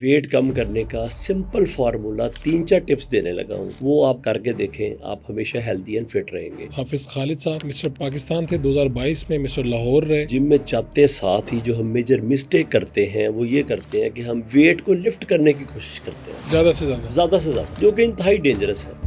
Wait कम करने का simple formula 3-4 tips देने लगा हूँ, वो आप करके देखें, आप हमेशा हेल्दी एंड फिट रहेंगे। हाफिज़ खालिद साहब मिस्टर पाकिस्तान थे, 2022 में मिस्टर लाहौर रहे। जिम में जाते साथ ही जो हम मेजर मिस्टेक करते हैं वो ये करते हैं कि हम वेट को लिफ्ट करने की कोशिश करते हैं ज़्यादा से ज़्यादा, जो कि इंतहाई डेंजरस है।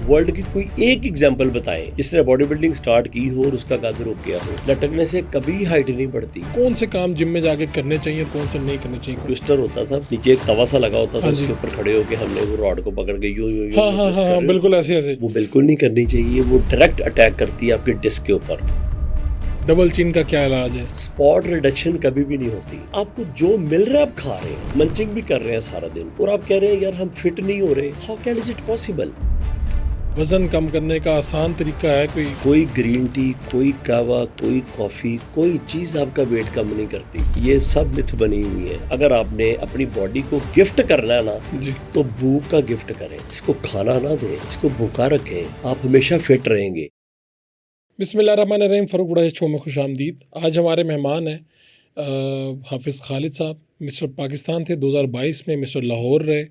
वर्ल्ड की कोई एक एग्जाम्पल बताएं जिसने बॉडी बिल्डिंग स्टार्ट की हो और उसका कद रुक गया हो। लटकने से कभी हाइट नहीं बढ़ती। कौन से काम जिम में जाके करने चाहिए और कौन से नहीं करने चाहिए? ट्विस्टर होता था, नीचे एक तवा सा लगा होता था, हाँ जी। उसके ऊपर खड़े होकर हमने वो रॉड को पकड़ के यूं यूं यूं हाँ हाँ twist हाँ कर हाँ, रहे हो। बिल्कुल ऐसे वो बिल्कुल नहीं करनी चाहिए, वो डायरेक्ट अटैक करती है आपके डिस्क के ऊपर। डबल चिन का क्या इलाज है? स्पॉट रिडक्शन कभी भी नहीं होती। आपको जो मिल रहा है आप खा रहे हैं, मंचिंग भी कर रहे हैं सारा दिन, और आप कह रहे हैं यार हम फिट नहीं हो रहे। How can is it possible? वजन कम करने का आसान तरीका है कोई ग्रीन टी, कोई कहवा, कोई कॉफी, कोई चीज आपका वेट कम नहीं करती। ये सब मिथ बनी हुई है। अगर आपने अपनी बॉडी को गिफ्ट करना है ना जी। तो भूख का गिफ्ट करें, इसको खाना ना दें, इसको भूखा रखें, आप हमेशा फिट रहेंगे। बिस्मिल्लाहिर्रहमानिर्रहीम। फ़रूक बड़ा शो में खुश आमदीद। आज हमारे मेहमान हैं हाफिज़ खालिद साहब, मिस्टर पाकिस्तान थे, 2022 में मिस्टर लाहौर रहे।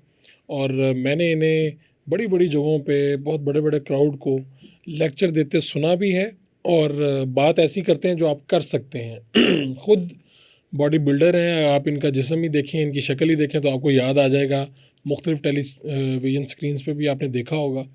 और मैंने इन्हें बड़ी बड़ी जगहों पे बहुत बड़े बड़े क्राउड को लेक्चर देते सुना भी है, और बात ऐसी करते हैं जो आप कर सकते हैं। ख़ुद बॉडी बिल्डर हैं। आप इनका जिस्म ही देखें, इनकी शक्ल ही देखें तो आपको याद आ जाएगा। मुख्तलिफ़ टेलीविज़न स्क्रीन्स पे भी आपने देखा होगा।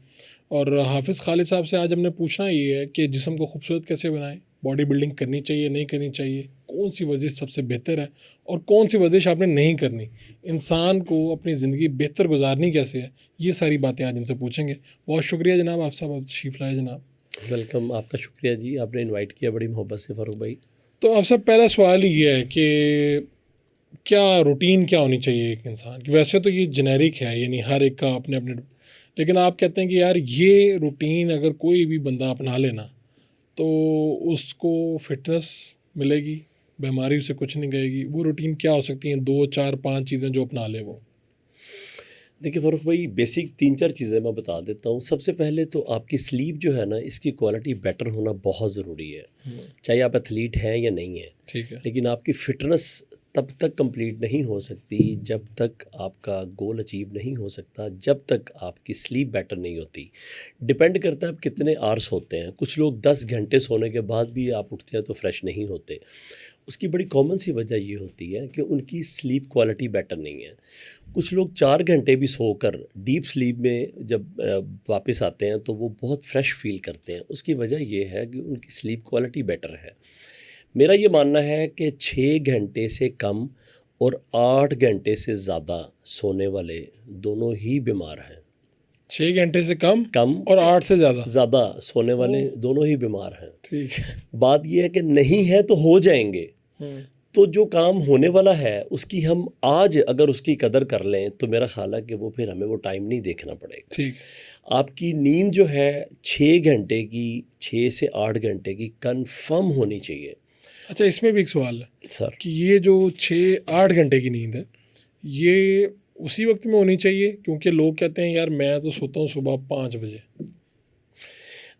और हाफिज़ खालिद साहब से आज हमने पूछना ये है कि जिस्म को खूबसूरत कैसे बनाएं, बॉडी बिल्डिंग करनी चाहिए नहीं करनी चाहिए, कौन सी वर्जिश सबसे बेहतर है और कौन सी वर्जिश आपने नहीं करनी, इंसान को अपनी ज़िंदगी बेहतर गुजारनी कैसे है, ये सारी बातें आज इनसे पूछेंगे। बहुत शुक्रिया जनाब, आप सब तशरीफ़ लाए जनाब। वेलकम, आपका शुक्रिया जी, आपने इनवाइट किया बड़ी मोहब्बत से फ़ारूक भाई। तो आप सब पहला सवाल ही ये है कि क्या रूटीन क्या होनी चाहिए एक इंसान की? वैसे तो ये जेनेरिक है, यानी हर एक का अपने अपने, लेकिन आप कहते हैं कि यार ये रूटीन अगर कोई भी बंदा अपना लेना तो उसको फिटनेस मिलेगी, बीमारी से कुछ नहीं गएगी। वो रूटीन क्या हो सकती हैं, 2 4 5 चीज़ें जो अपना ले वो? देखिए फ़ारूक भाई, बेसिक 3-4 चीज़ें मैं बता देता हूँ। सबसे पहले तो आपकी स्लीप जो है ना, इसकी क्वालिटी बेटर होना बहुत ज़रूरी है। चाहे आप एथलीट हैं या नहीं हैं, ठीक है। लेकिन आपकी फ़िटनेस तब तक कंप्लीट नहीं हो सकती जब तक आपका गोल अचीव नहीं हो सकता, जब तक आपकी स्लीप बेटर नहीं होती। डिपेंड करता है आप कितने आवर्स सोते हैं। कुछ लोग 10 घंटे सोने के बाद भी आप उठते हैं तो फ्रेश नहीं होते। उसकी बड़ी कॉमन सी वजह ये होती है कि उनकी स्लीप क्वालिटी बेटर नहीं है। कुछ लोग 4 घंटे भी सोकर डीप स्लीप में जब वापस आते हैं तो वो बहुत फ्रेश फील करते हैं। उसकी वजह ये है कि उनकी स्लीप क्वालिटी बेटर है। मेरा ये मानना है कि 6 घंटे से कम और 8 घंटे से ज़्यादा सोने वाले दोनों ही बीमार हैं। 6 घंटे से कम कम और 8 से ज़्यादा ज़्यादा सोने वाले दोनों ही बीमार हैं। ठीक है। बात यह है कि नहीं है तो हो जाएंगे। तो जो काम होने वाला है उसकी हम आज अगर उसकी कदर कर लें तो मेरा ख्याल है कि वो फिर हमें वो टाइम नहीं देखना पड़ेगा। ठीक। आपकी नींद जो है 6 घंटे की, 6 से 8 घंटे की कंफर्म होनी चाहिए। अच्छा, इसमें भी एक सवाल है सर, कि ये जो 6 8 घंटे की नींद है, ये उसी वक्त में होनी चाहिए? क्योंकि लोग कहते हैं यार मैं तो सोता हूँ सुबह 5 बजे।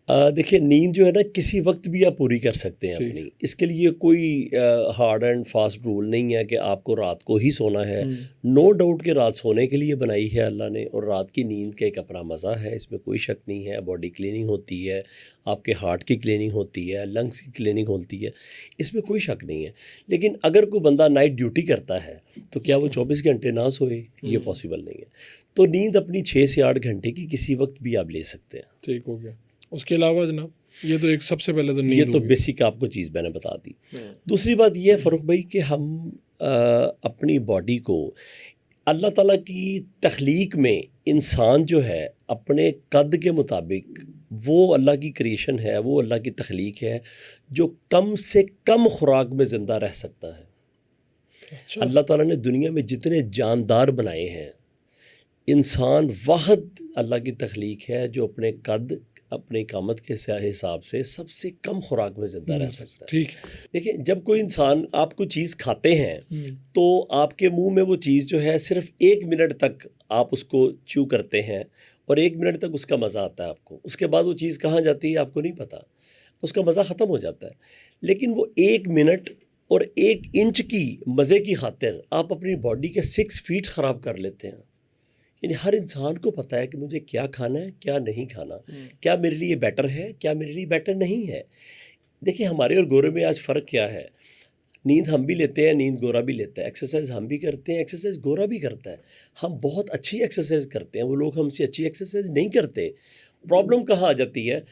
देखिए नींद जो है ना किसी वक्त भी आप पूरी कर सकते हैं अपनी। इसके लिए कोई हार्ड एंड फास्ट रूल नहीं है कि आपको रात को ही सोना है। नो डाउट कि रात सोने के लिए बनाई है अल्लाह ने, और रात की नींद का एक अपना मज़ा है, इसमें कोई शक नहीं है। बॉडी क्लीनिंग होती है, आपके हार्ट की क्लीनिंग होती है, लंग्स की क्लीनिंग होती है, इसमें कोई शक नहीं है। लेकिन अगर कोई बंदा नाइट ड्यूटी करता है तो क्या वो 24 घंटे ना सोए? ये पॉसिबल नहीं है। तो नींद अपनी 6 से 8 घंटे की किसी वक्त भी आप ले सकते हैं। ठीक हो गया। उसके अलावा जनाब, ये तो एक सबसे पहले तो ये नींद तो होगी। बेसिक आपको चीज़ मैंने बता दी। दूसरी बात ये है फ़ारूक भाई कि हम अपनी बॉडी को अल्लाह ताला की तख्लीक में, इंसान जो है अपने कद के मुताबिक, वो अल्लाह की क्रिएशन है, वो अल्लाह की तख्लीक है जो कम से कम खुराक में ज़िंदा रह सकता है। अच्छा। अल्लाह ताला ने दुनिया में जितने जानदार बनाए हैं, इंसान वाहिद अल्लाह की तख्लीक है जो अपने कद, अपने कामत के हिसाब से सबसे कम खुराक में ज़िंदा रह सकता है। ठीक। देखिए, जब कोई इंसान, आप कोई चीज़ खाते हैं तो आपके मुंह में वो चीज़ जो है सिर्फ 1 मिनट तक आप उसको च्यू करते हैं और 1 मिनट तक उसका मज़ा आता है आपको। उसके बाद वो चीज़ कहाँ जाती है आपको नहीं पता, उसका मज़ा ख़त्म हो जाता है। लेकिन वो 1 मिनट और 1 इंच की मज़े की खातिर आप अपनी बॉडी के 6 फीट ख़राब कर लेते हैं। यानी हर इंसान को पता है कि मुझे क्या खाना है, क्या नहीं खाना, क्या मेरे लिए बेटर है, क्या मेरे लिए बेटर नहीं है। देखिए हमारे और गोरे में आज फ़र्क क्या है, नींद हम भी लेते हैं, नींद गोरा भी लेता है, एक्सरसाइज हम भी करते हैं, एक्सरसाइज गोरा भी करता है। हम बहुत अच्छी एक्सरसाइज करते हैं, वो लोग हमसे अच्छी एक्सरसाइज नहीं करते। प्रॉब्लम कहाँ आ जाती है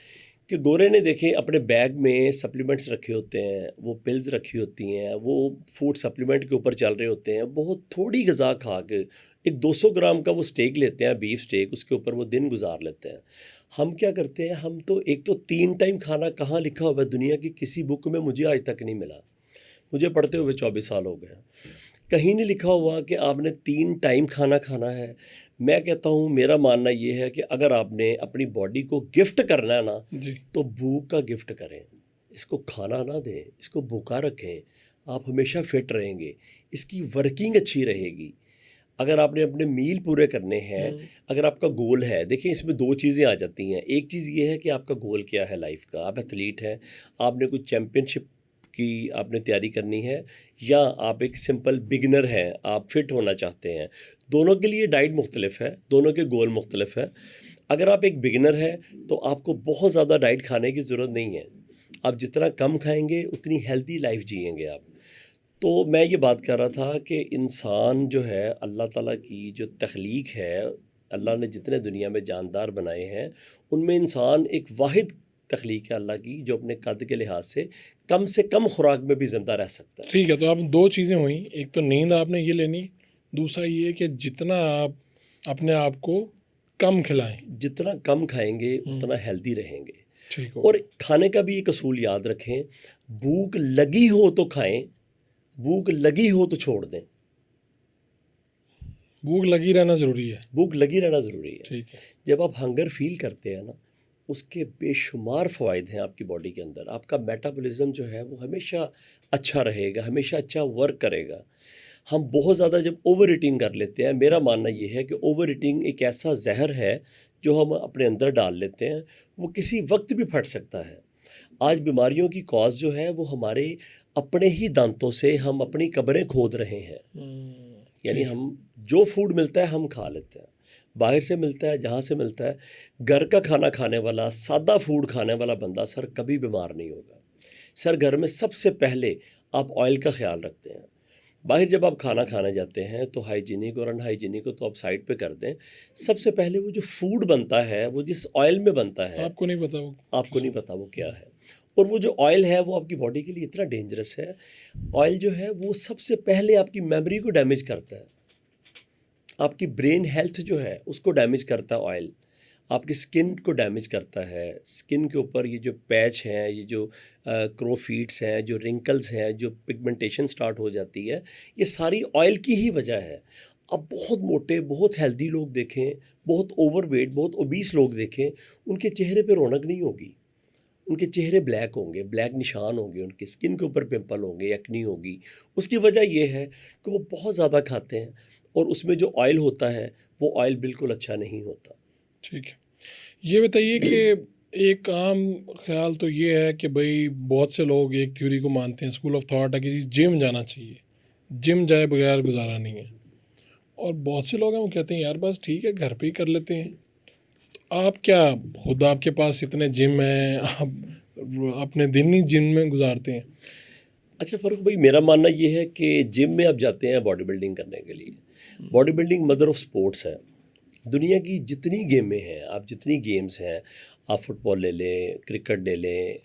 कि गोरे ने देखें अपने बैग में सप्लीमेंट्स रखे होते हैं, वो पिल्स रखी होती हैं, वो फूड सप्लीमेंट के ऊपर चल रहे होते हैं, बहुत थोड़ी गज़ा खा के एक 200 ग्राम का वो स्टेक लेते हैं, बीफ स्टेक, उसके ऊपर वो दिन गुजार लेते हैं। हम क्या करते हैं, हम तो एक तो 3 टाइम खाना कहाँ लिखा हुआ है दुनिया की किसी बुक में, मुझे आज तक नहीं मिला। मुझे पढ़ते हुए 24 साल हो गए। कहीं नहीं लिखा हुआ कि आपने 3 टाइम खाना खाना है। मैं कहता हूँ, मेरा मानना ये है कि अगर आपने अपनी बॉडी को गिफ्ट करना है ना, जी। तो भूख का गिफ्ट करें। इसको खाना ना दें, इसको भूखा रखें, आप हमेशा फिट रहेंगे, इसकी वर्किंग अच्छी रहेगी। अगर आपने अपने मील पूरे करने हैं, अगर आपका गोल है, देखिए इसमें 2 चीज़ें आ जाती हैं। एक चीज़ ये है कि आपका गोल क्या है लाइफ़ का, आप एथलीट हैं, आपने कुछ चैम्पियनशिप की आपने तैयारी करनी है, या आप एक सिंपल बिगिनर हैं, आप फिट होना चाहते हैं। दोनों के लिए डाइट मुख्तलिफ है, दोनों के गोल मुख्तलिफ है। अगर आप एक बिगिनर हैं तो आपको बहुत ज़्यादा डाइट खाने की ज़रूरत नहीं है। आप जितना कम खाएंगे उतनी हेल्दी लाइफ जिएंगे आप। तो मैं ये बात कर रहा था कि इंसान जो है, अल्लाह ताला की जो तख्लीक है, अल्लाह ने जितने दुनिया में जानदार बनाए हैं, उनमें इंसान एक वाहिद तख्लीक है अल्लाह की, जो अपने कद के लिहाज से कम खुराक में भी ज़िंदा रह सकता है। ठीक है, तो आप 2 चीज़ें हुई, एक तो नींद आपने ये लेनी, दूसरा ये कि जितना आप अपने आप को कम खिलाएं। जितना कम खाएंगे उतना हेल्दी रहेंगे। ठीक हो। और खाने का भी एक असूल याद रखें, भूख लगी हो तो खाएं, भूख लगी हो तो छोड़ दें। भूख लगी रहना ज़रूरी है। भूख लगी रहना ज़रूरी है। ठीक है। जब आप हंगर फील करते हैं ना, उसके बेशुमार फ़वाइद हैं आपकी बॉडी के अंदर। आपका मेटाबॉलिज्म जो है वो हमेशा अच्छा रहेगा, हमेशा अच्छा वर्क करेगा। हम बहुत ज़्यादा जब ओवर ईटिंग कर लेते हैं, मेरा मानना ये है कि ओवर ईटिंग एक ऐसा जहर है जो हम अपने अंदर डाल लेते हैं, वो किसी वक्त भी फट सकता है। आज बीमारियों की कॉज जो है वो हमारे अपने ही दांतों से हम अपनी कब्रें खोद रहे हैं। यानी ठीक। हम जो फूड मिलता है हम खा लेते हैं, बाहर से मिलता है, जहाँ से मिलता है। घर का खाना खाने वाला, सादा फूड खाने वाला बंदा सर कभी बीमार नहीं होगा। सर घर में सबसे पहले आप ऑयल का ख्याल रखते हैं। बाहर जब आप खाना खाने जाते हैं तो हाइजीनिक और अनहाइजीनिक को तो आप साइड पे कर दें। सबसे पहले वो जो फूड बनता है वो जिस ऑयल में बनता है, आपको नहीं पता वो आपको नहीं पता वो क्या है। और वो जो ऑयल है वो आपकी बॉडी के लिए इतना डेंजरस है। ऑयल जो है वो सबसे पहले आपकी मेमोरी को डैमेज करता है, आपकी ब्रेन हेल्थ जो है उसको डैमेज करता है ऑयल। आपकी स्किन को डैमेज करता है। स्किन के ऊपर ये जो पैच हैं, ये जो क्रोफीट्स हैं, जो रिंकल्स हैं, जो पिगमेंटेशन स्टार्ट हो जाती है, ये सारी ऑयल की ही वजह है। अब बहुत मोटे, बहुत हेल्दी लोग देखें, बहुत ओवरवेट, बहुत ओबीस लोग देखें, उनके चेहरे पे रौनक नहीं होगी। उनके चेहरे ब्लैक होंगे, ब्लैक निशान होंगे, उनकी स्किन के ऊपर पिंपल होंगे, एक्नी होगी। उसकी वजह ये है कि वो बहुत ज़्यादा खाते हैं और उसमें जो ऑयल होता है वो ऑयल बिल्कुल अच्छा नहीं होता। ठीक है। ये बताइए कि एक आम ख्याल तो ये है कि भाई बहुत से लोग एक थ्योरी को मानते हैं, स्कूल ऑफ थॉट है कि जी जिम जाना चाहिए, जिम जाए बगैर गुजारा नहीं है। और बहुत से लोग हैं वो कहते हैं यार बस ठीक है घर पे ही कर लेते हैं। तो आप क्या, खुद आपके पास इतने जिम हैं, आप अपने दिन ही जिम में गुजारते हैं? अच्छा फ़ारूक भाई, मेरा मानना ये है कि जिम में आप जाते हैं बॉडी बिल्डिंग करने के लिए। Body building mother of sports है। दुनिया की जितनी गेमें हैं, आप जितनी गेम्स हैं, आप फुटबॉल ले लें, क्रिकेट ले लें,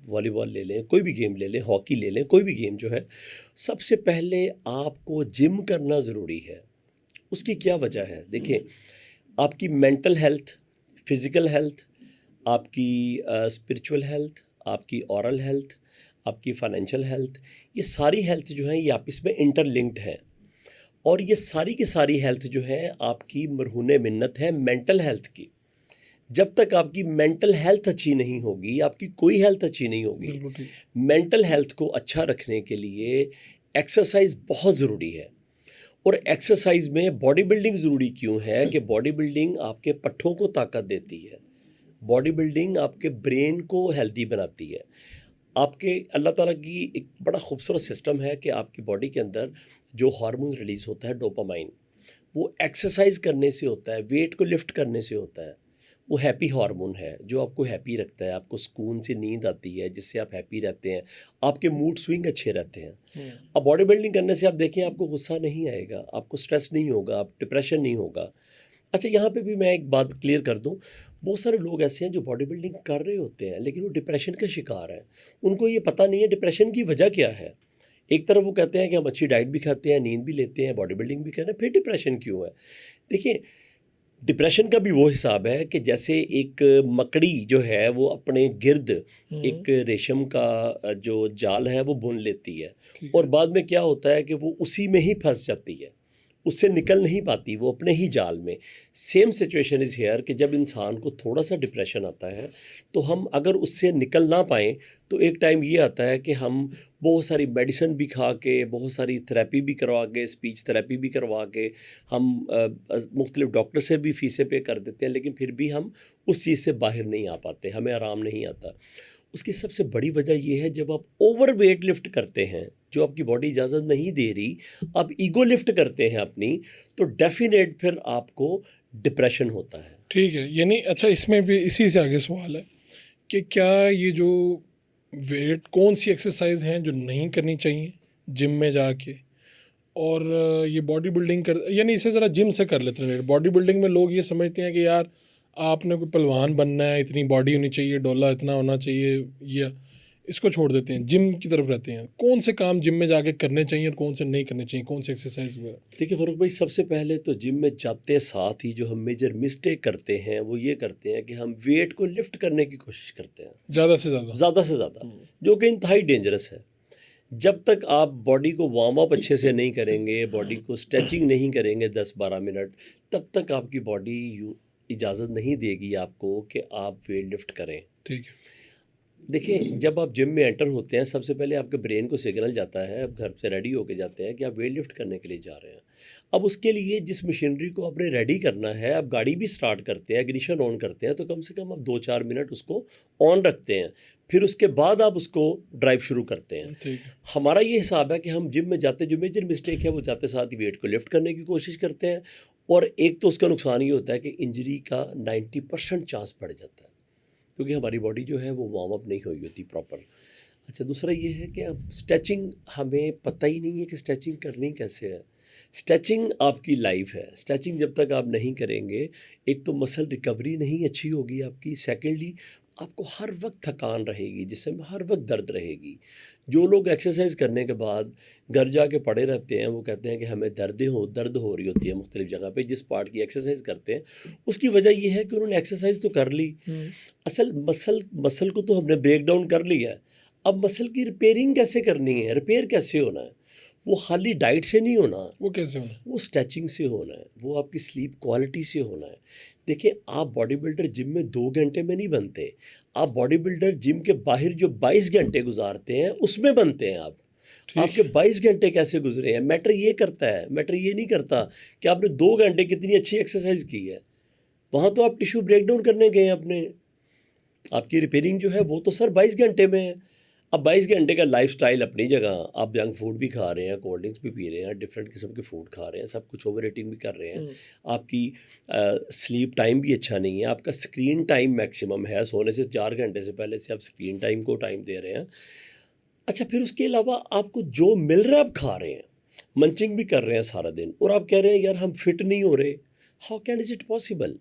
वॉलीबॉल ले लें, कोई भी गेम ले लें, हॉकी ले लें, कोई भी गेम जो है, सबसे पहले आपको जिम करना ज़रूरी है। उसकी क्या वजह है? देखिए, आपकी मेंटल हेल्थ, फिज़िकल हेल्थ, आपकी स्पिरिचुअल हेल्थ, आपकी ओरल हेल्थ, आपकी फाइनेंशियल हेल्थ, ये सारी हेल्थ जो है ये आपस में इंटरलिंक्ड है। और ये सारी की सारी हेल्थ जो है आपकी मरहून मिन्नत है मेंटल हेल्थ की। जब तक आपकी मेंटल हेल्थ अच्छी नहीं होगी, आपकी कोई हेल्थ अच्छी नहीं होगी। बिल्कुल ठीक। मेंटल हेल्थ को अच्छा रखने के लिए एक्सरसाइज बहुत ज़रूरी है। और एक्सरसाइज में बॉडी बिल्डिंग ज़रूरी क्यों है कि बॉडी बिल्डिंग आपके पट्ठों को ताकत देती है, बॉडी बिल्डिंग आपके ब्रेन को हेल्दी बनाती है। आपके अल्लाह ताला की एक बड़ा खूबसूरत सिस्टम है कि आपकी बॉडी के अंदर जो हार्मोन रिलीज़ होता है डोपामाइन, वो एक्सरसाइज करने से होता है, वेट को लिफ्ट करने से होता है। वो हैप्पी हार्मोन है जो आपको हैप्पी रखता है, आपको सुकून से नींद आती है जिससे आप हैप्पी रहते हैं, आपके मूड स्विंग अच्छे रहते हैं। अब बॉडी बिल्डिंग करने से आप देखें आपको गुस्सा नहीं आएगा, आपको स्ट्रेस नहीं होगा, आप डिप्रेशन नहीं होगा। अच्छा, यहाँ पे भी मैं एक बात क्लियर कर दूँ, बहुत सारे लोग ऐसे हैं जो बॉडी बिल्डिंग कर रहे होते हैं लेकिन वो डिप्रेशन का शिकार हैं। उनको ये पता नहीं है डिप्रेशन की वजह क्या है। एक तरफ वो कहते हैं कि हम अच्छी डाइट भी खाते हैं, नींद भी लेते हैं, बॉडी बिल्डिंग भी कर रहे हैं, फिर डिप्रेशन क्यों है? देखिए, डिप्रेशन का भी वो हिसाब है कि जैसे एक मकड़ी जो है वो अपने गिर्द एक रेशम का जो जाल है वो बुन लेती है ठीक और है। बाद में क्या होता है कि वो उसी में ही फंस जाती है, उससे निकल नहीं पाती, वो अपने ही जाल में। सेम सिचुएशन इज़ हेयर कि जब इंसान को थोड़ा सा डिप्रेशन आता है तो हम अगर उससे निकल ना पाएँ तो एक टाइम ये आता है कि हम बहुत सारी मेडिसिन भी खा के, बहुत सारी थेरेपी भी करवा के, स्पीच थेरेपी भी करवा के, हम मुख्तलिफ डॉक्टर से भी फ़ीसें पे कर देते हैं, लेकिन फिर भी हम उस चीज़ से बाहर नहीं आ पाते, हमें आराम नहीं आता। उसकी सबसे बड़ी वजह ये है, जब आप ओवर वेट लिफ्ट करते हैं, जो आपकी बॉडी इजाज़त नहीं दे रही, आप ईगो लिफ्ट करते हैं अपनी, तो डेफ़िनेट फिर आपको डिप्रेशन होता है। ठीक है, यानी अच्छा इसमें भी इसी से आगे सवाल है कि क्या ये जो वेट कौन सी एक्सरसाइज हैं जो नहीं करनी चाहिए जिम में जाके, और ये बॉडी बिल्डिंग कर, यानी इसे ज़रा जिम से कर लेते हैं। बॉडी बिल्डिंग में लोग ये समझते हैं कि यार आपने कोई पहलवान बनना है, इतनी बॉडी होनी चाहिए, डोला इतना होना चाहिए, या इसको छोड़ देते हैं, जिम की तरफ रहते हैं। कौन से काम जिम में जाके करने चाहिए और कौन से नहीं करने चाहिए, कौन सी एक्सरसाइज वगैरह? देखिए फ़ारूक भाई, सबसे पहले तो जिम में जाते साथ ही जो हम मेजर मिस्टेक करते हैं, वो ये करते हैं कि हम वेट को लिफ्ट करने की कोशिश करते हैं, ज़्यादा से ज़्यादा। ज़्यादा से ज़्यादा, जो कि इंतहाई डेंजरस है। जब तक आप बॉडी को वार्म अप अच्छे से नहीं करेंगे, बॉडी को स्ट्रेचिंग नहीं करेंगे 10-12 मिनट, तब तक आपकी बॉडी इजाज़त नहीं देगी आपको कि आप वेट लिफ्ट करें। ठीक है। देखिए, जब आप जिम में एंटर होते हैं, सबसे पहले आपके ब्रेन को सिग्नल जाता है, आप घर से रेडी होके जाते हैं कि आप वेट लिफ्ट करने के लिए जा रहे हैं। अब उसके लिए जिस मशीनरी को आपने रेडी करना है, आप गाड़ी भी स्टार्ट करते हैं, इग्निशन ऑन करते हैं, तो कम से कम आप 2-4 मिनट उसको ऑन रखते हैं, फिर उसके बाद आप उसको ड्राइव शुरू करते हैं। ठीक है। हमारा ये हिसाब है कि हम जिम में जाते, जो मेजर मिस्टेक है वो जाते साथ ही वेट को लिफ्ट करने की कोशिश करते हैं, और एक तो उसका नुकसान ये होता है कि इंजरी का 90% चांस बढ़ जाता है, क्योंकि हमारी बॉडी जो है वो वार्म अप नहीं हुई होती प्रॉपर। अच्छा, दूसरा ये है कि अब स्ट्रेचिंग हमें पता ही नहीं है कि स्ट्रेचिंग करनी कैसे है। स्ट्रेचिंग आपकी लाइफ है, स्ट्रेचिंग जब तक आप नहीं करेंगे, एक तो मसल रिकवरी नहीं अच्छी होगी आपकी, सेकेंडली आपको हर वक्त थकान रहेगी, जिसमें हर वक्त दर्द रहेगी। जो लोग एक्सरसाइज करने के बाद घर जाके पड़े रहते हैं, वो कहते हैं कि हमें दर्द हो रही होती है मुख्तलिफ जगह पे, जिस पार्ट की एक्सरसाइज करते हैं उसकी वजह ये है कि उन्होंने एक्सरसाइज तो कर ली, असल मसल को तो हमने ब्रेक डाउन कर लिया है। अब मसल की रिपेयरिंग कैसे करनी है, रिपेयर कैसे होना है? वो खाली डाइट से नहीं होना, वो कैसे होना? वो स्ट्रेचिंग से होना है, वो आपकी स्लीप क्वालिटी से होना है। देखिए, आप बॉडी बिल्डर जिम में 2 घंटे में नहीं बनते, आप बॉडी बिल्डर जिम के बाहर जो 22 घंटे गुजारते हैं उसमें बनते हैं आप। ठीक। आपके 22 घंटे कैसे गुजरे हैं, मैटर ये करता है, मैटर ये नहीं करता कि आपने 2 घंटे कितनी अच्छी एक्सरसाइज की है। वहाँ तो आप टिश्यू ब्रेक डाउन करने गए हैं अपने, आपकी रिपेयरिंग जो है वो तो सर 22 घंटे में है। अब 22 घंटे का लाइफस्टाइल अपनी जगह, आप जंक फूड भी खा रहे हैं, कोल्ड ड्रिंक्स भी पी रहे हैं, डिफरेंट किस्म के फूड खा रहे हैं, सब कुछ ओवर ईटिंग भी कर रहे हैं, आपकी स्लीप टाइम भी अच्छा नहीं है, आपका स्क्रीन टाइम मैक्सिमम है, सोने से 4 घंटे से पहले से आप स्क्रीन टाइम को टाइम दे रहे हैं। अच्छा, फिर उसके अलावा आपको जो मिल रहा है आप खा रहे हैं, मंचिंग भी कर रहे हैं सारा दिन, और आप कह रहे हैं यार हम फिट नहीं हो रहे। How can is it possible?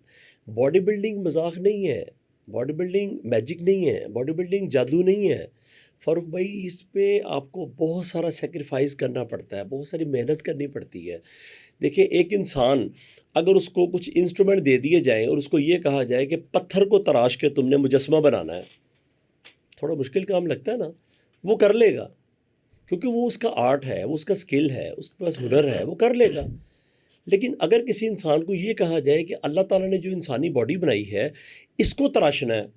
Body building मजाक नहीं है, बॉडी बिल्डिंग मैजिक नहीं है, बॉडी बिल्डिंग जादू नहीं है। फ़ारूक भाई, इस पे आपको बहुत सारा सेक्रीफाइस करना पड़ता है, बहुत सारी मेहनत करनी पड़ती है। देखिए, एक इंसान अगर उसको कुछ इंस्ट्रूमेंट दे दिए जाएँ और उसको ये कहा जाए कि पत्थर को तराश के तुमने मुजस्समा बनाना है, थोड़ा मुश्किल काम लगता है ना, वो कर लेगा, क्योंकि वो उसका आर्ट है, वो उसका स्किल है, उसके पास हुनर है, वो कर लेगा। लेकिन अगर किसी इंसान को ये कहा जाए कि अल्लाह ताला ने जो इंसानी बॉडी बनाई है, इसको तराशना है,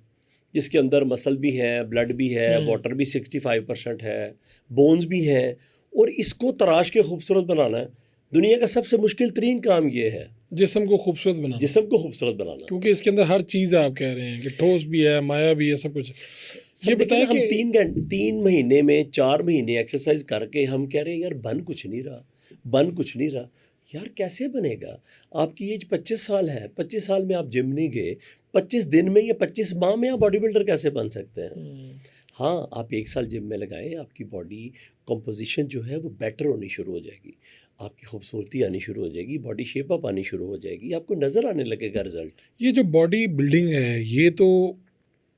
जिसके अंदर मसल भी है, ब्लड भी है, वाटर भी 65% है, बोन्स भी हैं, और इसको तराश के खूबसूरत बनाना है, दुनिया का सबसे मुश्किल तरीन काम ये है। जिस्म को खूबसूरत बनाना, जिस्म को खूबसूरत बनाना। क्योंकि इसके अंदर हर चीज़ है, आप कह रहे हैं कि ठोस भी है, माया भी है, सब कुछ। सर ये देखिए बताएं ना, हम कि 3 महीने में 4 महीने एक्सरसाइज करके हम कह रहे हैं यार बन कुछ नहीं रहा, बन कुछ नहीं रहा। यार कैसे बनेगा? आपकी एज 25 साल है, 25 साल में आप जिम नहीं गए, 25 दिन में या 25 माह में आप बॉडी बिल्डर कैसे बन सकते हैं? हाँ, आप 1 साल जिम में लगाएं, आपकी बॉडी कंपोजिशन जो है वो बेटर होनी शुरू हो जाएगी, आपकी खूबसूरती आनी शुरू हो जाएगी, बॉडी शेप अप आनी शुरू हो जाएगी, आपको नज़र आने लगेगा रिजल्ट। ये जो बॉडी बिल्डिंग है, ये तो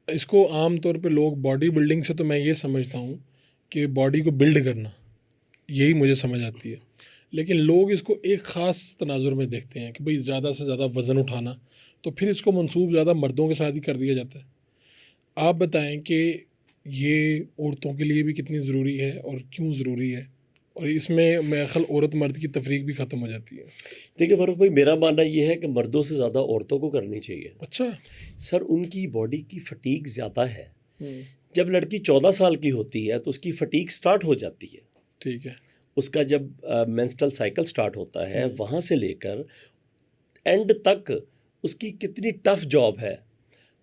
इसको आम तौर पे लोग बॉडी बिल्डिंग से, तो मैं ये समझता हूँ कि बॉडी को बिल्ड करना, यही मुझे समझ आती है। लेकिन लोग इसको एक ख़ास तनाजुर में देखते हैं कि भाई ज़्यादा से ज़्यादा वज़न उठाना, तो फिर इसको मंसूब ज़्यादा मर्दों के साथ ही कर दिया जाता है। आप बताएं कि ये औरतों के लिए भी कितनी ज़रूरी है और क्यों ज़रूरी है, और इसमें मेरा ख्याल औरत मर्द की तफरीक भी ख़त्म हो जाती है। देखिए फ़ारूक भाई, मेरा मानना ये है कि मर्दों से ज़्यादा औरतों को करनी चाहिए। अच्छा। सर उनकी बॉडी की फटीक ज़्यादा है। जब लड़की 14 साल की होती है तो उसकी फटीक स्टार्ट हो जाती है। ठीक है। उसका जब मेंस्ट्रुअल साइकिल स्टार्ट होता है, वहाँ से लेकर एंड तक उसकी कितनी टफ जॉब है।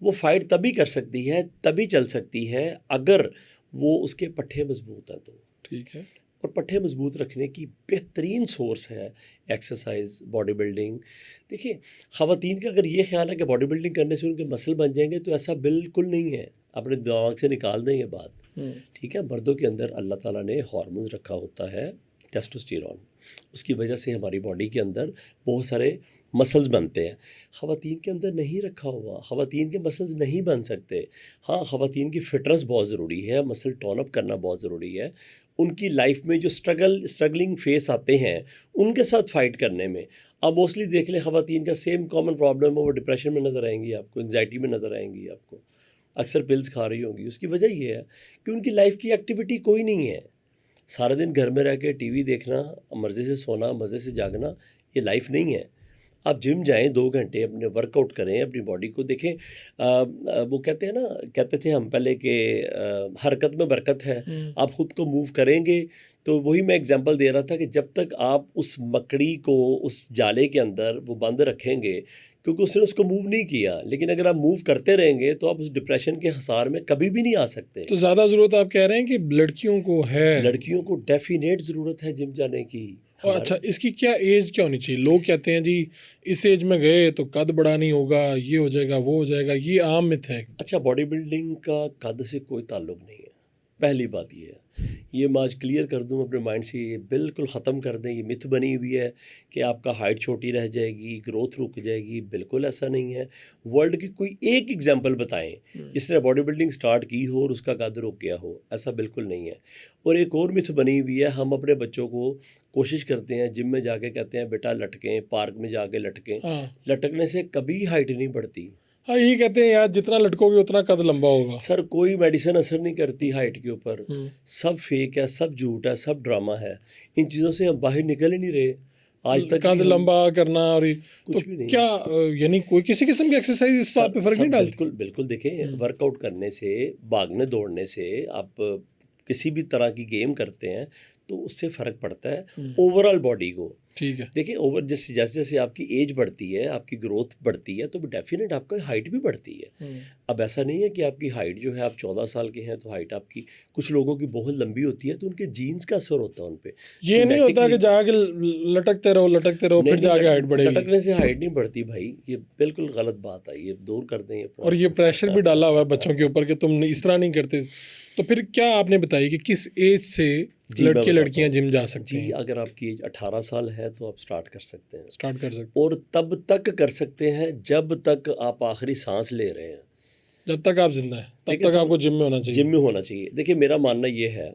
वो फाइट तभी कर सकती है, तभी चल सकती है अगर वो उसके पट्टे मजबूत हैं तो। ठीक है। और पट्टे मजबूत रखने की बेहतरीन सोर्स है एक्सरसाइज, बॉडी बिल्डिंग। देखिए, ख़वातीन का अगर ये ख्याल है कि बॉडी बिल्डिंग करने से उनके मसल बन जाएंगे, तो ऐसा बिल्कुल नहीं है। अपने दिमाग से निकाल दें ये बात। ठीक है, मर्दों के अंदर अल्लाह ताला ने हार्मोन रखा होता है, टेस्टोस्टेरोन। उसकी वजह से हमारी बॉडी के अंदर बहुत सारे मसल्स बनते हैं। ख़वातीन के अंदर नहीं रखा हुआ, ख़वातीन के मसल्स नहीं बन सकते। हाँ, ख़वातीन की फ़िटनेस बहुत ज़रूरी है, मसल टोन अप करना बहुत ज़रूरी है। उनकी लाइफ में जो स्ट्रगलिंग फेस आते हैं, उनके साथ फ़ाइट करने में, आप मोस्टली देख लें ख़वातीन का सेम कॉमन प्रॉब्लम है, वो डिप्रेशन में नज़र आएंगी आपको, एंग्जाइटी में नज़र आएंगी आपको, अक्सर पिल्स खा रही होंगी। उसकी वजह ये है कि उनकी लाइफ की एक्टिविटी कोई नहीं है। सारा दिन घर में रह के टीवी देखना, मज़े से सोना, मज़े से जागना, ये लाइफ नहीं है। आप जिम जाएं, 2 घंटे अपने वर्कआउट करें, अपनी बॉडी को देखें। वो कहते हैं ना, कहते थे हम पहले कि हरकत में बरकत है। आप ख़ुद को मूव करेंगे तो वही मैं एग्जांपल दे रहा था कि जब तक आप उस मकड़ी को उस जाले के अंदर वो बंद रखेंगे, क्योंकि उसने उसको मूव नहीं किया, लेकिन अगर आप मूव करते रहेंगे तो आप उस डिप्रेशन के हसार में कभी भी नहीं आ सकते। तो ज़्यादा ज़रूरत आप कह रहे हैं कि लड़कियों को है? लड़कियों को डेफिनेट ज़रूरत है जिम जाने की। और अच्छा, इसकी क्या एज क्या होनी चाहिए? लोग कहते हैं जी इस एज में गए तो कद बड़ा नहीं होगा, ये हो जाएगा, वो हो जाएगा, ये आम मिथ है। अच्छा, बॉडी बिल्डिंग का कद से कोई ताल्लुक नहीं है, पहली बात ये है। ये मैं आज क्लियर कर दूं अपने माइंड से, ये बिल्कुल ख़त्म कर दें। ये मिथ बनी हुई है कि आपका हाइट छोटी रह जाएगी, ग्रोथ रुक जाएगी, बिल्कुल ऐसा नहीं है। वर्ल्ड की कोई एक एग्जांपल बताएं जिसने बॉडी बिल्डिंग स्टार्ट की हो और उसका कद रुक गया हो, ऐसा बिल्कुल नहीं है। और एक और मिथ बनी हुई है, हम अपने बच्चों को कोशिश करते हैं जिम में जाके कहते हैं बेटा लटकें, पार्क में जाके लटकें। लटकने से कभी हाइट नहीं बढ़ती। हाँ, ये कहते हैं यार जितना लटकोगे उतना कद लंबा होगा। सर कोई मेडिसिन असर नहीं करती हाइट के ऊपर, सब फेक है, सब झूठ है, सब ड्रामा है। इन चीज़ों से हम बाहर निकल ही नहीं रहे आज तक। कद लंबा करना और कुछ तो भी नहीं। क्या यानी कोई किसी किस्म की एक्सरसाइज इस बात पे फर्क नहीं डालती? बिल्कुल बिल्कुल, देखें, वर्कआउट करने से, भागने दौड़ने से, आप किसी भी तरह की गेम करते हैं तो उससे फ़र्क पड़ता है ओवरऑल बॉडी को। ठीक है। देखिए, ओवर जैसे जैसे जैसे आपकी एज बढ़ती है, आपकी ग्रोथ बढ़ती है, तो डेफिनेट आपका हाइट भी बढ़ती है। अब ऐसा नहीं है कि आपकी हाइट जो है, आप 14 साल के हैं तो हाइट आपकी, कुछ लोगों की बहुत लंबी होती है तो उनके जीन्स का असर होता है उन पे। ये नहीं होता कि जाके लटकते रहो फिर जाके हाइट बढ़ेगी। लटकने से हाइट नहीं बढ़ती भाई, ये बिल्कुल गलत बात है, ये दूर कर दें। और ये प्रेशर भी डाला हुआ है बच्चों के ऊपर कि तुम इस तरह नहीं करते। तो फिर क्या आपने बताई कि किस एज से लड़के लड़कियां जिम जा सकती हैं? अगर आपकी एज 18 साल है तो आप स्टार्ट कर सकते हैं। स्टार्ट कर सकते और तब तक कर सकते हैं जब तक आप आखिरी सांस ले रहे हैं। जब तक आप जिंदा हैं तब तक आपको जिम में होना चाहिए। जिम में होना चाहिए। देखिए, मेरा मानना ये है,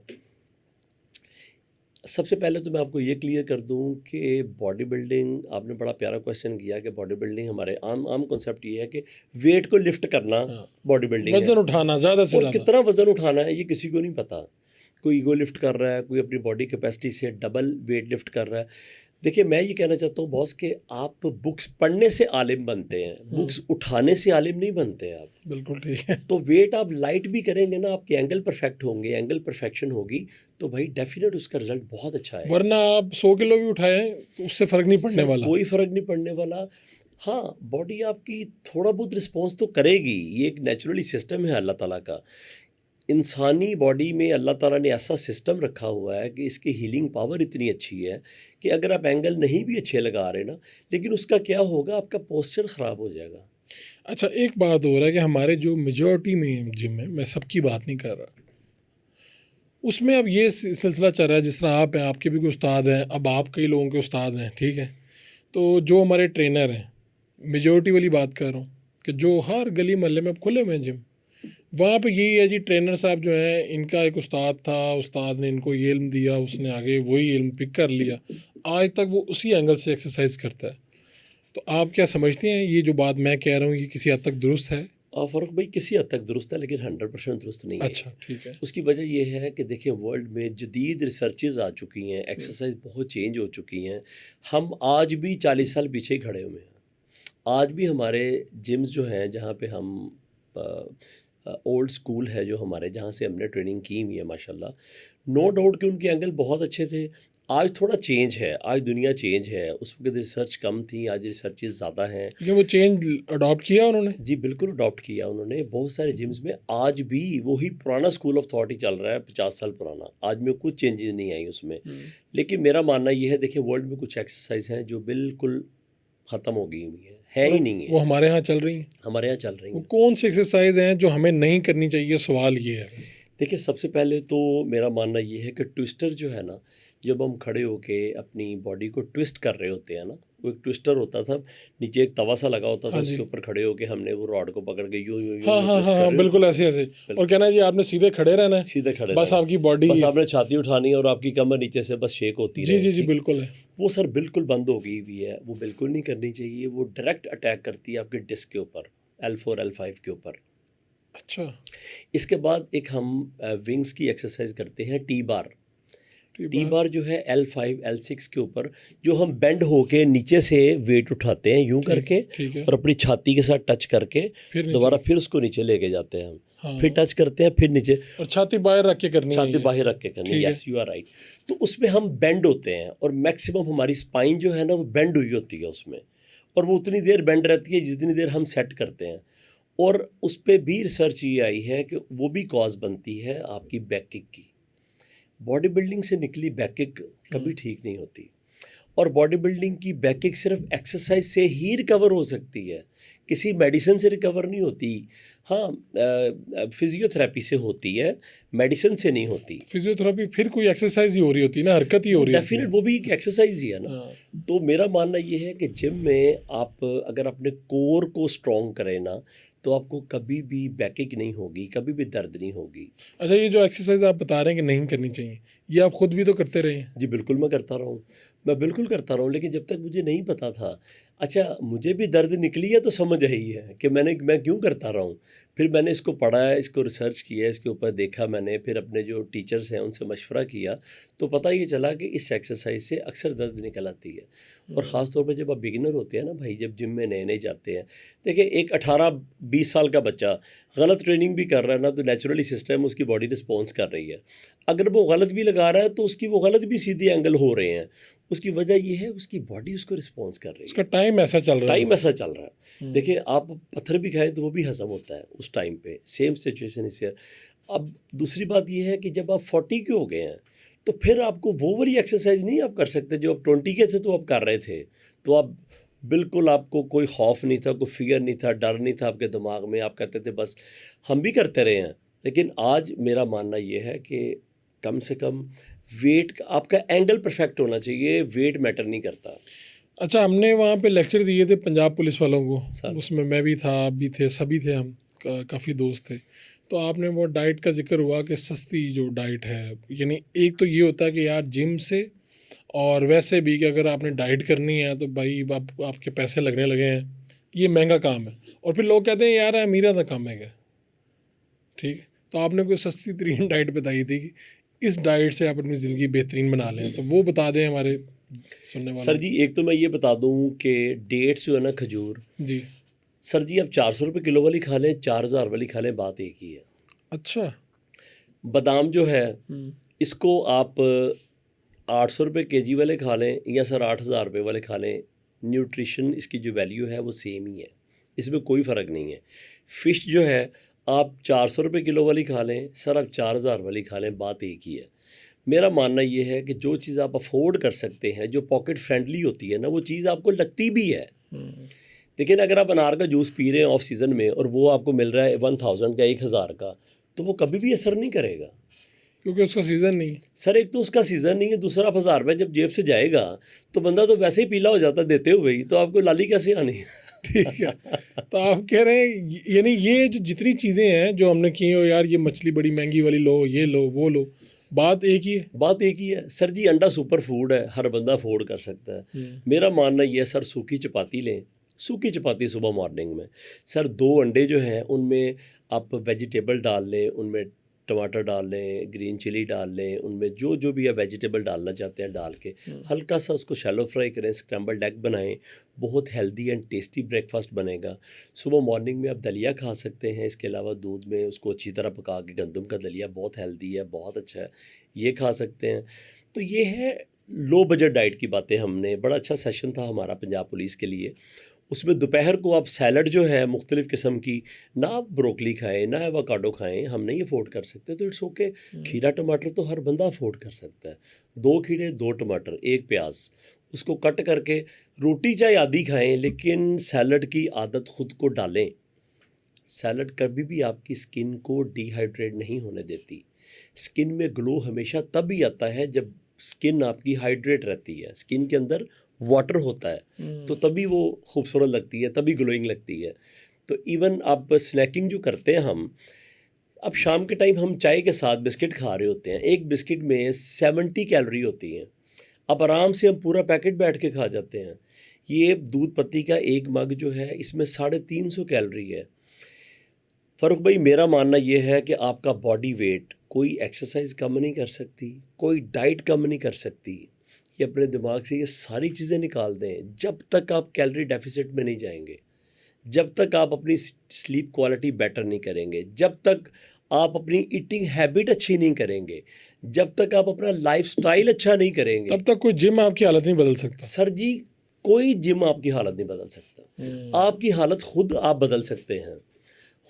सबसे पहले तो मैं आपको ये क्लियर कर दूं कि बॉडी बिल्डिंग, आपने बड़ा प्यारा क्वेश्चन किया कि बॉडी बिल्डिंग, हमारे आम कॉन्सेप्ट ये है कि वेट को लिफ्ट करना बॉडी बिल्डिंग है। वजन उठाना ज़्यादा से ज़्यादा। कितना वजन उठाना है ये किसी को नहीं पता। कोई ईगो लिफ्ट कर रहा है, कोई अपनी बॉडी कैपेसिटी से डबल वेट लिफ्ट कर रहा है। देखिए, मैं ये कहना चाहता हूँ बॉस कि आप बुक्स पढ़ने से आलिम बनते हैं, बुक्स उठाने से आलिम नहीं बनते आप। बिल्कुल ठीक है। तो वेट आप लाइट भी करेंगे ना, आपके एंगल परफेक्ट होंगे, एंगल परफेक्शन होगी, तो भाई डेफिनेट उसका रिजल्ट बहुत अच्छा आएगा। वरना आप 100 किलो भी उठाएं तो उससे फ़र्क नहीं पड़ने सर वाला। कोई फ़र्क नहीं पड़ने वाला। हाँ, बॉडी आपकी थोड़ा बहुत रिस्पॉन्स तो करेगी, ये एक नेचुरली सिस्टम है अल्लाह ताला का। इंसानी बॉडी में अल्लाह ताला ने ऐसा सिस्टम रखा हुआ है कि इसकी हीलिंग पावर इतनी अच्छी है कि अगर आप एंगल नहीं भी अच्छे लगा रहे ना, लेकिन उसका क्या होगा, आपका पोस्चर ख़राब हो जाएगा। अच्छा, एक बात हो रहा है कि हमारे जो मेजॉरिटी में जिम है, मैं सबकी बात नहीं कर रहा, उसमें अब ये सिलसिला चल रहा है, जिस तरह आप हैं, आपके भी कोई उस्ताद हैं, अब आप कई लोगों के उस्ताद हैं, ठीक है। तो जो हमारे ट्रेनर हैं, मेजॉरिटी वाली बात कर रहा हूँ, कि जो हर गली मोहल्ले में अब खुले हुए हैं जिम, वहाँ पे यही है जी, ट्रेनर साहब जो हैं, इनका एक उस्ताद था, उस्ताद ने इनको ये इल्म दिया, उसने आगे वही इल्म पिक कर लिया, आज तक वो उसी एंगल से एक्सरसाइज करता है। तो आप क्या समझते हैं, ये जो बात मैं कह रहा हूँ, ये किसी हद तक दुरुस्त है? फ़ारूक भाई किसी हद तक दुरुस्त है, लेकिन 100% दुरुस्त नहीं है। अच्छा, ठीक है। उसकी वजह ये है कि देखिए, वर्ल्ड में जदीद रिसर्चेज आ चुकी हैं, एक्सरसाइज बहुत चेंज हो चुकी हैं। हम आज भी 40 साल पीछे ही खड़े हुए हैं। आज भी हमारे जिम्स जो हैं, जहाँ पे हम ओल्ड स्कूल है जो हमारे, जहाँ से हमने ट्रेनिंग की हुई है माशाल्लाह, नो डाउट कि उनके एंगल बहुत अच्छे थे। आज थोड़ा चेंज है, आज दुनिया चेंज है। उस वक्त रिसर्च कम थी, आज रिसर्चेज ज़्यादा हैं। लेकिन वो चेंज अडॉप्ट किया उन्होंने? जी बिल्कुल अडॉप्ट किया उन्होंने। बहुत सारे जिम्स में आज भी वही पुराना स्कूल ऑफ थॉट ही चल रहा है, 50 साल पुराना। आज में कुछ चेंजेस नहीं आई उसमें। लेकिन मेरा मानना ये है, देखिए वर्ल्ड में कुछ एक्सरसाइज हैं जो बिल्कुल ख़त्म हो गई हुई है और ही नहीं वो है। हमारे यहाँ चल रही हैं? हमारे यहाँ चल रही वो हैं। कौन सी एक्सरसाइज हैं जो हमें नहीं करनी चाहिए, सवाल ये है। देखिए, सबसे पहले तो मेरा मानना ये है कि ट्विस्टर जो है ना, जब हम खड़े होके अपनी बॉडी को ट्विस्ट कर रहे होते हैं ना, वो एक ट्विस्टर होता था, नीचे एक तवा सा लगा होता था, हाँ उसके जी। ऊपर खड़े होके हमने वो रॉड को पकड़ के यूं यूं यूं हाँ यूं हाँ ट्विस्ट हाँ कर हाँ, रहे बिल्कुल होते। ऐसे ऐसे। और बिल्कुल कहना है जी आपने सीधे खड़े रहना है, सीधे खड़े बस रहना है। आपकी बॉडी। बस आपने छाती उठानी है और आपकी कमर नीचे से बस शेक होती जी रहे, जी जी, ठीक। बिल्कुल है। वो सर बिल्कुल बंद हो गई हुई है, वो बिल्कुल नहीं करनी चाहिए। वो डायरेक्ट अटैक करती है आपके डिस्क के ऊपर, L4 L5 के ऊपर। अच्छा। इसके बाद एक हम विंग्स की एक्सरसाइज करते हैं, टी बार। ठीक टी बात। बार जो है L5 L6 के ऊपर, जो हम बेंड होके नीचे से वेट उठाते हैं यूं ठीक करके, ठीक है। और अपनी छाती के साथ टच करके फिर नीचे दोबारा रख। फिर उसको नीचे लेके जाते हैं हम। फिर हाँ। टच करते हैं, फिर नीचे, और छाती बाहर रख के करनी है छाती ये? बाहर रख के करनी है। ठीक है। Yes, you are right. तो उसमें हम बेंड होते हैं, और मैक्सिमम हमारी स्पाइन जो है ना, वो बेंड हुई होती है उसमें, और वो उतनी देर बेंड रहती है जितनी देर हम सेट करते हैं। और उस पर भी रिसर्च ये आई है कि वो भी कॉज बनती है आपकी बैक किक की। बॉडी बिल्डिंग से निकली बैक किक कभी ठीक नहीं होती। और बॉडी बिल्डिंग की बैक किक सिर्फ एक्सरसाइज से ही रिकवर हो सकती है, किसी मेडिसिन से रिकवर नहीं होती। हाँ, फिजियोथेरेपी से होती है, मेडिसिन से नहीं होती। फिजियोथेरेपी फिर कोई एक्सरसाइज ही हो रही होती है ना, हरकत ही हो वो रही होती है। डेफिनेट वो भी एक एक्सरसाइज ही है ना। हाँ। तो मेरा मानना ये है कि जिम में आप अगर अपने कोर को स्ट्रॉन्ग करें ना, तो आपको कभी भी बैकिंग नहीं होगी, कभी भी दर्द नहीं होगी। अच्छा, ये जो एक्सरसाइज आप बता रहे हैं कि नहीं करनी चाहिए, ये आप खुद भी तो करते रहे हैं? जी बिल्कुल, मैं करता रहा हूँ। मैं बिल्कुल करता रहा हूँ, लेकिन जब तक मुझे नहीं पता था, अच्छा मुझे भी दर्द निकली है तो समझ आई है कि मैं क्यों करता रहा हूँ। फिर मैंने इसको पढ़ा है, इसको रिसर्च किया, इसके ऊपर देखा मैंने, फिर अपने जो टीचर्स हैं उनसे मशवरा किया, तो पता ये चला कि इस एक्सरसाइज से अक्सर दर्द निकल आती है। और ख़ास तौर पे जब आप बिगिनर होते हैं ना भाई, जब जिम में नए नए जाते हैं, देखिए एक 18-20 साल का बच्चा गलत ट्रेनिंग भी कर रहा है ना, तो नेचुरली सिस्टम उसकी बॉडी रिस्पॉन्स कर रही है। अगर वो गलत भी लगा रहा है तो उसकी वो गलत भी सीधे एंगल हो रहे हैं। उसकी वजह ये है, उसकी बॉडी उसको रिस्पॉन्स कर रही उसका है, टाइम ऐसा चल रहा है। टाइम ऐसा चल रहा है। देखिए, आप पत्थर भी खाएं तो वो भी हजम होता है उस टाइम पे। सेम सिचुएशन इस। अब दूसरी बात ये है कि जब आप 40 के हो गए हैं, तो फिर आपको वो वाली एक्सरसाइज नहीं आप कर सकते जो आप 20 के थे तो आप कर रहे थे। तो आप बिल्कुल, आपको कोई खौफ नहीं था, कोई फियर नहीं था, डर नहीं था आपके दिमाग में। आप कहते थे बस, हम भी करते रहे हैं। लेकिन आज मेरा मानना ये है कि कम से कम वेट, आपका एंगल परफेक्ट होना चाहिए, वेट मैटर नहीं करता। अच्छा, हमने वहाँ पे लेक्चर दिए थे पंजाब पुलिस वालों को, सर उसमें मैं भी था, आप भी थे, सभी थे हम, काफ़ी दोस्त थे। तो आपने वो डाइट का जिक्र हुआ कि सस्ती जो डाइट है, यानी एक तो ये होता है कि यार जिम से, और वैसे भी कि अगर आपने डाइट करनी है तो भाई आपके पैसे लगने लगे हैं, ये महंगा काम है। और फिर लोग कहते हैं यार अमीरा का काम है क्या? ठीक है। तो आपने कोई सस्ती तरीन डाइट बताई थी कि इस डाइट से आप अपनी ज़िंदगी बेहतरीन बना लें, तो वो बता दें हमारे सुनने वालों सर जी एक तो मैं ये बता दूं कि डेट्स जो है ना खजूर, जी। सर जी आप 400 रुपये किलो वाली खा लें 4000 वाली खा लें, बात एक ही है। अच्छा। बादाम जो है हम्म। इसको आप 800 रुपये केजी वाले खा लें या सर 8000 रुपये वाले खा लें, न्यूट्रिशन इसकी जो वैल्यू है वो सेम ही है, इसमें कोई फ़र्क नहीं है। फ़िश जो है आप 400 रुपये किलो वाली खा लें सर, आप 4000 वाली खा लें, बात एक ही है। मेरा मानना ये है कि जो चीज़ आप अफोर्ड कर सकते हैं, जो पॉकेट फ्रेंडली होती है ना, वो चीज़ आपको लगती भी है। लेकिन अगर आप अनार का जूस पी रहे हैं ऑफ सीज़न में और वो आपको मिल रहा है 1000 का, 1000 का, तो वो कभी भी असर नहीं करेगा। क्योंकि उसका सीज़न नहीं है। सर एक तो उसका सीज़न नहीं है, दूसरा आप 1000 रुपये जब जेब से जाएगा तो बंदा तो वैसे ही पीला हो जाता देते हुए ही, तो आपको लाली कैसे आनी है? ठीक है। तो आप कह रहे हैं यानी ये जो जितनी चीज़ें हैं जो हमने की हो, यार ये मछली बड़ी महंगी वाली लो, ये लो, वो लो, बात एक ही है। बात एक ही है सर जी, अंडा सुपर फूड है, हर बंदा अफोर्ड कर सकता है। मेरा मानना ये है सर, सूखी चपाती लें, सूखी चपाती सुबह मॉर्निंग में सर, 2 अंडे जो हैं उनमें आप वेजिटेबल डाल लें, उनमें टमाटर डाल लें, ग्रीन चिली डाल लें, उनमें जो जो भी आप वेजिटेबल डालना चाहते हैं डाल के हल्का सा उसको शैलो फ्राई करें, स्क्रैम्बल्ड एग बनाएं, बहुत हेल्दी एंड टेस्टी ब्रेकफास्ट बनेगा। सुबह मॉर्निंग में आप दलिया खा सकते हैं, इसके अलावा दूध में उसको अच्छी तरह पका के, गंदम का दलिया बहुत हेल्दी है, बहुत अच्छा है, ये खा सकते हैं। तो ये है लो बजट डाइट की बातें। हमने बड़ा अच्छा सेशन था हमारा पंजाब पुलिस के लिए, उसमें दोपहर को आप सैलड जो है मुख्तलिफ़ किस्म की, ना आप ब्रोकली खाएं ना एवोकाडो खाएं, हम नहीं अफोर्ड कर सकते तो इट्स ओके। खीरा टमाटर तो हर बंदा अफोर्ड कर सकता है, 2 खीरे 2 टमाटर 1 प्याज, उसको कट करके रोटी चाहे आधी खाएं, लेकिन सैलड की आदत खुद को डालें। सैलड कभी भी आपकी स्किन को डिहाइड्रेट नहीं होने देती। स्किन में ग्लो हमेशा तभी आता है जब स्किन आपकी हाइड्रेट रहती है, स्किन के अंदर वाटर होता है, तो तभी वो खूबसूरत लगती है, तभी ग्लोइंग लगती है। तो इवन आप स्नैकिंग जो करते हैं हम, अब शाम के टाइम हम चाय के साथ बिस्किट खा रहे होते हैं, एक बिस्किट में 70 कैलोरी होती हैं, अब आराम से हम पूरा पैकेट बैठ के खा जाते हैं। ये दूध पत्ती का एक मग जो है इसमें 350 कैलोरी है। फ़ारूक भाई मेरा मानना ये है कि आपका बॉडी वेट कोई एक्सरसाइज कम नहीं कर सकती, कोई डाइट कम नहीं कर सकती। ये अपने दिमाग से ये सारी चीज़ें निकाल दें, जब तक आप कैलोरी डेफिसिट में नहीं जाएंगे, जब तक आप अपनी स्लीप क्वालिटी बेटर नहीं करेंगे, जब तक आप अपनी ईटिंग हैबिट अच्छी नहीं करेंगे, जब तक आप अपना लाइफस्टाइल अच्छा नहीं करेंगे, तब तक कोई जिम आपकी हालत नहीं बदल सकता। सर जी कोई जिम आपकी हालत नहीं बदल सकता। आपकी हालत खुद आप बदल सकते हैं।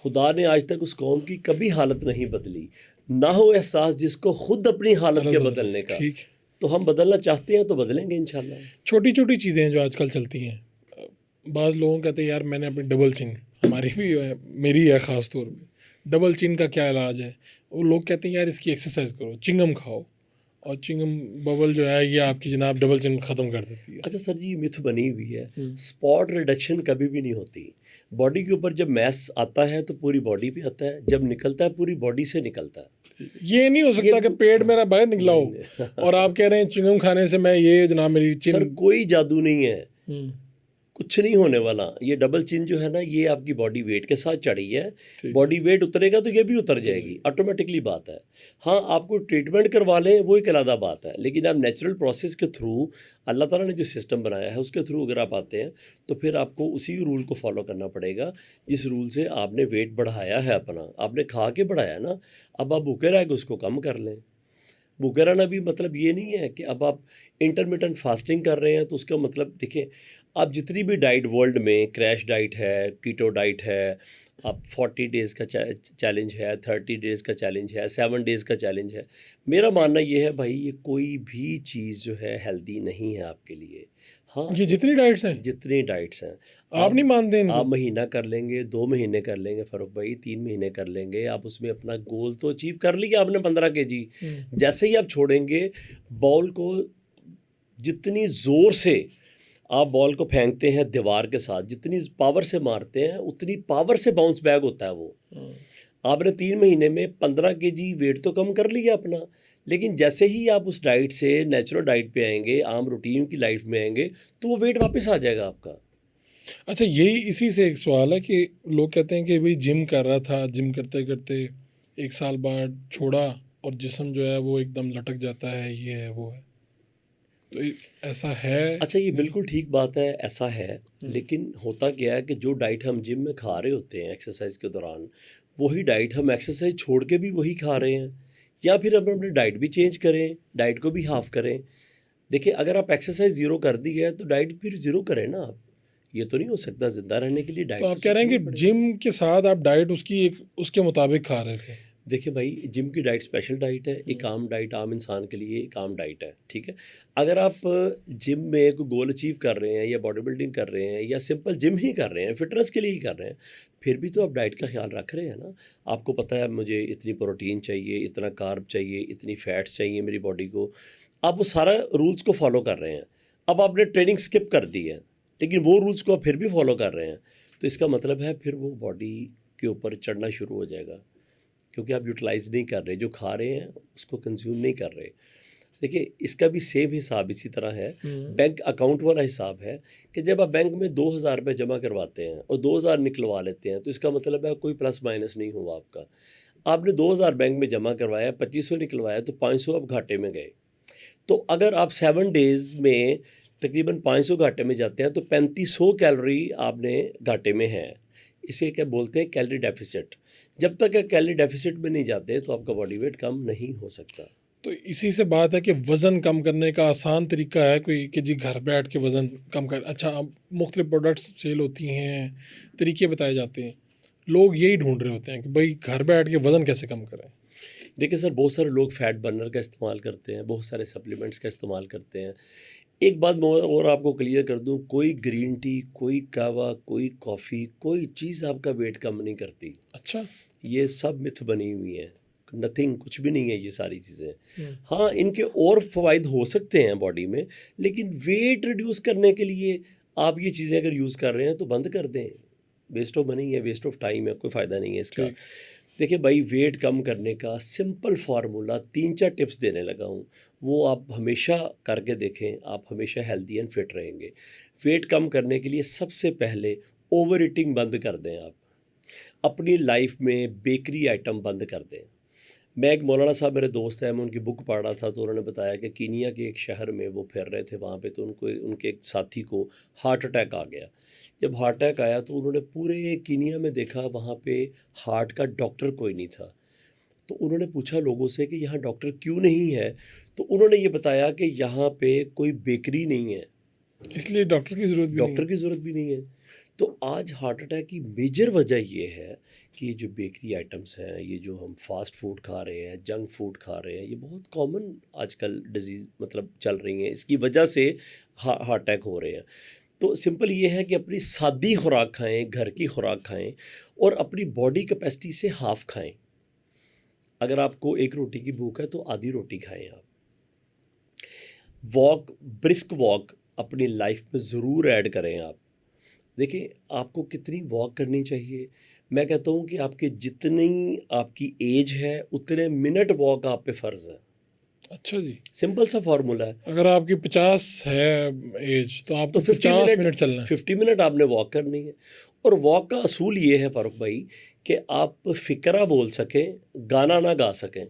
खुदा ने आज तक उस कौम की कभी हालत नहीं बदली, ना हो एहसास जिसको खुद अपनी हालत के बदल बदलने का। ठीक। तो हम बदलना चाहते हैं तो बदलेंगे इंशाल्लाह। छोटी छोटी चीज़ें हैं जो आजकल चलती हैं। बाज़ लोग कहते हैं यार मैंने अपनी डबल चिन, हमारी भी है, मेरी है ख़ास तौर पे, डबल चिन का क्या इलाज है? वो लोग कहते हैं यार इसकी एक्सरसाइज करो, चिंगम खाओ, और चिंगम बबल जो है ये आपकी जनाब डबल चिन ख़त्म कर देती है। अच्छा सर जी, ये मिथ बनी हुई है, स्पॉट रिडक्शन कभी भी नहीं होती। बॉडी के ऊपर जब मैस आता है तो पूरी बॉडी पे आता है, जब निकलता है पूरी बॉडी से निकलता है। ये नहीं हो सकता कि पेट मेरा बाहर निकला हो और आप कह रहे हैं चिंगम खाने से मैं ये जनाब मेरी चिन। सर कोई जादू नहीं है, हम्म, कुछ नहीं होने वाला। ये डबल चिन जो है ना, ये आपकी बॉडी वेट के साथ चढ़ी है, ठीक। बॉडी वेट उतरेगा तो ये भी उतर जाएगी, ऑटोमेटिकली बात है। हाँ आपको ट्रीटमेंट करवा लें वो एक अलग बात है, लेकिन आप नेचुरल प्रोसेस के थ्रू, अल्लाह ताला ने जो सिस्टम बनाया है उसके थ्रू अगर आप आते हैं तो फिर आपको उसी रूल को फॉलो करना पड़ेगा जिस रूल से आपने वेट बढ़ाया है अपना, आपने खा के बढ़ाया ना। अब आप भूखे रह के उसको कम कर लें। भूखे रहना भी मतलब ये नहीं है कि अब आप इंटरमिटेंट फास्टिंग कर रहे हैं तो उसका मतलब देखिए, आप जितनी भी डाइट वर्ल्ड में, क्रैश डाइट है, कीटो डाइट है, आप 40 डेज़ का चैलेंज है, 30 डेज़ का चैलेंज है, 7 डेज़ का चैलेंज है, मेरा मानना ये है भाई ये कोई भी चीज़ जो है हेल्दी नहीं है आपके लिए। हाँ ये जितनी डाइट्स हैं जितनी डाइट्स हैं आप नहीं मानते इनको? आप महीना कर लेंगे, 2 महीने कर लेंगे फ़ारूक भाई, 3 महीने कर लेंगे, आप उसमें अपना गोल तो अचीव कर लिया आपने 15 kg। जैसे ही आप छोड़ेंगे बॉल को, जितनी ज़ोर से आप बॉल को फेंकते हैं दीवार के साथ, जितनी पावर से मारते हैं उतनी पावर से बाउंस बैक होता है वो। आपने 3 महीने में 15 kg वेट तो कम कर लिया अपना, लेकिन जैसे ही आप उस डाइट से नेचुरल डाइट पे आएंगे, आम रूटीन की लाइफ में आएंगे, तो वो वेट वापस आ जाएगा आपका। अच्छा, यही इसी से एक सवाल है कि लोग कहते हैं कि भाई जिम कर रहा था, जिम करते करते 1 साल बाद छोड़ा और जिस्म जो है वो एकदम लटक जाता है, ये है वो है। तो ऐसा है? अच्छा, ये बिल्कुल ठीक बात है, ऐसा है। लेकिन होता क्या है कि जो डाइट हम जिम में खा रहे होते हैं एक्सरसाइज के दौरान, वही डाइट हम एक्सरसाइज छोड़ के भी वही खा रहे हैं। या फिर हम अपनी डाइट भी चेंज करें, डाइट को भी हाफ करें। देखिए, अगर आप एक्सरसाइज ज़ीरो कर दी है तो डाइट फिर ज़ीरो करें ना आप। ये तो नहीं हो सकता, ज़िंदा रहने के लिए तो डाइट आप तो कह रहे हैं चेंज कि करनी पड़ेगी। जिम के साथ आप डाइट उसकी एक उसके मुताबिक खा रहे थे? देखिए भाई, जिम की डाइट स्पेशल डाइट है, एक आम डाइट आम इंसान के लिए एक आम डाइट है, ठीक है। अगर आप जिम में कोई गोल अचीव कर रहे हैं या बॉडी बिल्डिंग कर रहे हैं या सिंपल जिम ही कर रहे हैं, फिटनेस के लिए ही कर रहे हैं, फिर भी तो आप डाइट का ख्याल रख रहे हैं ना। आपको पता है मुझे इतनी प्रोटीन चाहिए, इतना कार्ब चाहिए, इतनी फैट्स चाहिए मेरी बॉडी को। आप वो सारा रूल्स को फॉलो कर रहे हैं। अब आपने ट्रेनिंग स्किप कर दी है, लेकिन वो रूल्स को आप फिर भी फॉलो कर रहे हैं, तो इसका मतलब है फिर वो बॉडी के ऊपर चढ़ना शुरू हो जाएगा, क्योंकि आप यूटिलाइज नहीं कर रहे, जो खा रहे हैं उसको कंज्यूम नहीं कर रहे। देखिए, इसका भी सेम हिसाब इसी तरह है, बैंक अकाउंट वाला हिसाब है कि जब आप बैंक में 2,000 रुपये जमा करवाते हैं और 2,000 निकलवा लेते हैं, तो इसका मतलब है कोई प्लस माइनस नहीं हुआ आपका। आपने 2,000 बैंक में जमा करवाया, 2500 निकलवाया, तो 500 आप घाटे में गए। तो अगर आप 7 डेज़ में तकरीबन 500 घाटे में जाते हैं, तो 3500 कैलोरी आपने घाटे में है। इसे क्या बोलते हैं, कैलोरी डेफिसिट। जब तक आप कैलोरी डेफिसिट में नहीं जाते तो आपका बॉडी वेट कम नहीं हो सकता। तो इसी से बात है कि वज़न कम करने का आसान तरीका है कोई कि जी घर बैठ के वज़न कम कर। अच्छा, अब मुख्तलिफ प्रोडक्ट्स सेल होती हैं, तरीके बताए जाते हैं, लोग यही ढूंढ रहे होते हैं कि भाई घर बैठ के वज़न कैसे कम करें। देखिए सर, बहुत सारे लोग फैट बर्नर का इस्तेमाल करते हैं, बहुत सारे सप्लीमेंट्स का इस्तेमाल करते हैं। एक बात मैं और आपको क्लियर कर दूं, कोई ग्रीन टी, कोई कहवा, कोई कॉफ़ी, कोई चीज़ आपका वेट कम नहीं करती। अच्छा। ये सब मिथ बनी हुई हैं, नथिंग, कुछ भी नहीं है ये सारी चीज़ें। हाँ, इनके और फ़वाइद हो सकते हैं बॉडी में, लेकिन वेट रिड्यूस करने के लिए आप ये चीज़ें अगर यूज़ कर रहे हैं तो बंद कर दें। वेस्ट ऑफ मनी है, वेस्ट ऑफ टाइम है, कोई फ़ायदा नहीं है इसका। ठीक। देखिए भाई, वेट कम करने का सिंपल फार्मूला 3-4 टिप्स देने लगा हूँ, वो आप हमेशा करके देखें, आप हमेशा हेल्दी एंड फिट रहेंगे। वेट कम करने के लिए सबसे पहले ओवर ईटिंग बंद कर दें आप। अपनी लाइफ में बेकरी आइटम बंद कर दें। मैं एक मौलाना साहब मेरे दोस्त हैं, मैं उनकी बुक पढ़ रहा था, तो उन्होंने बताया कि कीनिया के एक शहर में वो फिर रहे थे वहाँ पे, तो उनको उनके एक साथी को हार्ट अटैक आ गया। जब हार्ट अटैक आया तो उन्होंने पूरे कीनिया में देखा, वहाँ पे हार्ट का डॉक्टर कोई नहीं था। तो उन्होंने पूछा लोगों से कि यहाँ डॉक्टर क्यों नहीं है, तो उन्होंने ये बताया कि यहाँ पे कोई बेकरी नहीं है, इसलिए डॉक्टर की ज़रूरत भी नहीं डॉक्टर है। की ज़रूरत भी नहीं है। तो आज हार्ट अटैक की मेजर वजह ये है कि ये जो बेकरी आइटम्स हैं, ये जो हम फास्ट फूड खा रहे हैं, जंक फूड खा रहे हैं, ये बहुत कॉमन आजकल डिजीज़ मतलब चल रही हैं, इसकी वजह से हार्ट अटैक हो रहे हैं। तो सिंपल ये है कि अपनी सादी खुराक खाएं, घर की खुराक खाएं और अपनी बॉडी कैपेसिटी से हाफ खाएं। अगर आपको एक रोटी की भूख है तो आधी रोटी खाएं आप। वॉक, ब्रिस्क वॉक अपनी लाइफ में ज़रूर ऐड करें आप। देखिए, आपको कितनी वॉक करनी चाहिए, मैं कहता हूँ कि आपके जितनी आपकी एज है उतने मिनट वॉक आप पे फ़र्ज़ है। अच्छा जी। सिंपल सा फार्मूला है। अगर आपकी 50 है एज तो तो आपको 50 50 मिनट, मिनट चलना है। 50 मिनट आपने वॉक करनी है। और वॉक का असूल ये है फ़ारूक भाई कि आप फ़िक्रा बोल सकें, गाना ना गा सकें।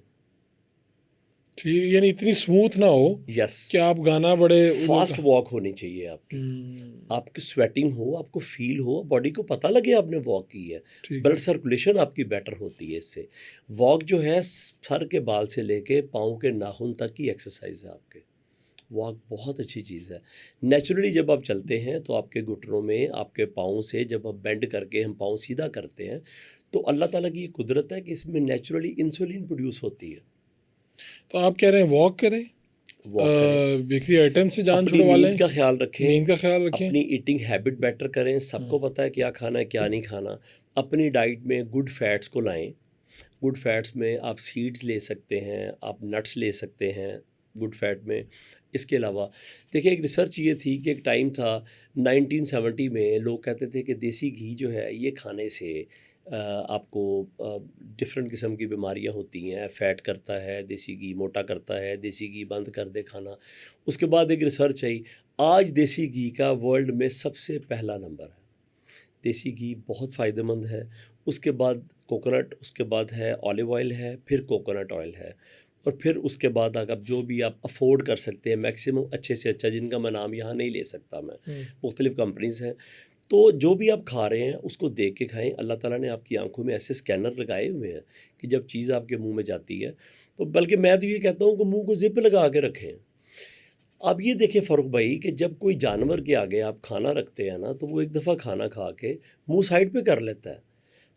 ठीक, यानी इतनी स्मूथ ना हो यस, कि आप गाना बड़े फास्ट वॉक होनी चाहिए आपकी। आपकी स्वेटिंग हो, आपको फील हो, बॉडी को पता लगे आपने वॉक की है। ठीक ब्लड है। सर्कुलेशन आपकी बेटर होती है इससे। वॉक जो है सर के बाल से लेके पाँव के नाखून तक की एक्सरसाइज है आपके। वॉक बहुत अच्छी चीज़ है। नेचुरली जब आप चलते हैं तो आपके घुटनों में, आपके पाँव से जब आप बेंड करके हम पाँव सीधा करते हैं, तो अल्लाह ताला की ये कुदरत है कि इसमें नेचुरली इंसुलिन प्रोड्यूस होती है। तो आप कह रहे हैं वॉक करें, वॉक करें, बेकरी आइटम से जान अपनी छुड़वा नींद लें, का ख्याल रखें, नींद का ख्याल रखें। अपनी ईटिंग हैबिट बेटर करें। सबको पता है क्या खाना है क्या नहीं खाना। अपनी डाइट में गुड फैट्स को लाएं। गुड फैट्स में आप सीड्स ले सकते हैं, आप नट्स ले सकते हैं गुड फैट में। इसके अलावा देखिए, एक रिसर्च ये थी कि एक टाइम था 1970 में, लोग कहते थे कि देसी घी जो है ये खाने से आपको डिफरेंट किस्म की बीमारियां होती हैं, फैट करता है देसी घी, मोटा करता है देसी घी, बंद कर दे खाना। उसके बाद एक रिसर्च आई, आज देसी घी का वर्ल्ड में सबसे पहला नंबर है। देसी घी बहुत फ़ायदेमंद है। उसके बाद कोकोनट, उसके बाद है ऑलिव ऑयल है, फिर कोकोनट ऑयल है। और फिर उसके बाद अगर जो भी आप अफोर्ड कर सकते हैं मैक्सिमम अच्छे से अच्छा, जिनका मैं नाम यहाँ नहीं ले सकता मैं, मुख्तलिफ कंपनीज़ हैं, तो जो भी आप खा रहे हैं उसको देख के खाएं। अल्लाह ताला ने आपकी आंखों में ऐसे स्कैनर लगाए हुए हैं कि जब चीज़ आपके मुंह में जाती है तो, बल्कि मैं तो ये कहता हूँ कि मुंह को जिप लगा के रखें। अब ये देखें फ़ारूक भाई कि जब कोई जानवर के आगे आप खाना रखते हैं ना, तो वो एक दफ़ा खाना खा के मुंह साइड पे कर लेता है।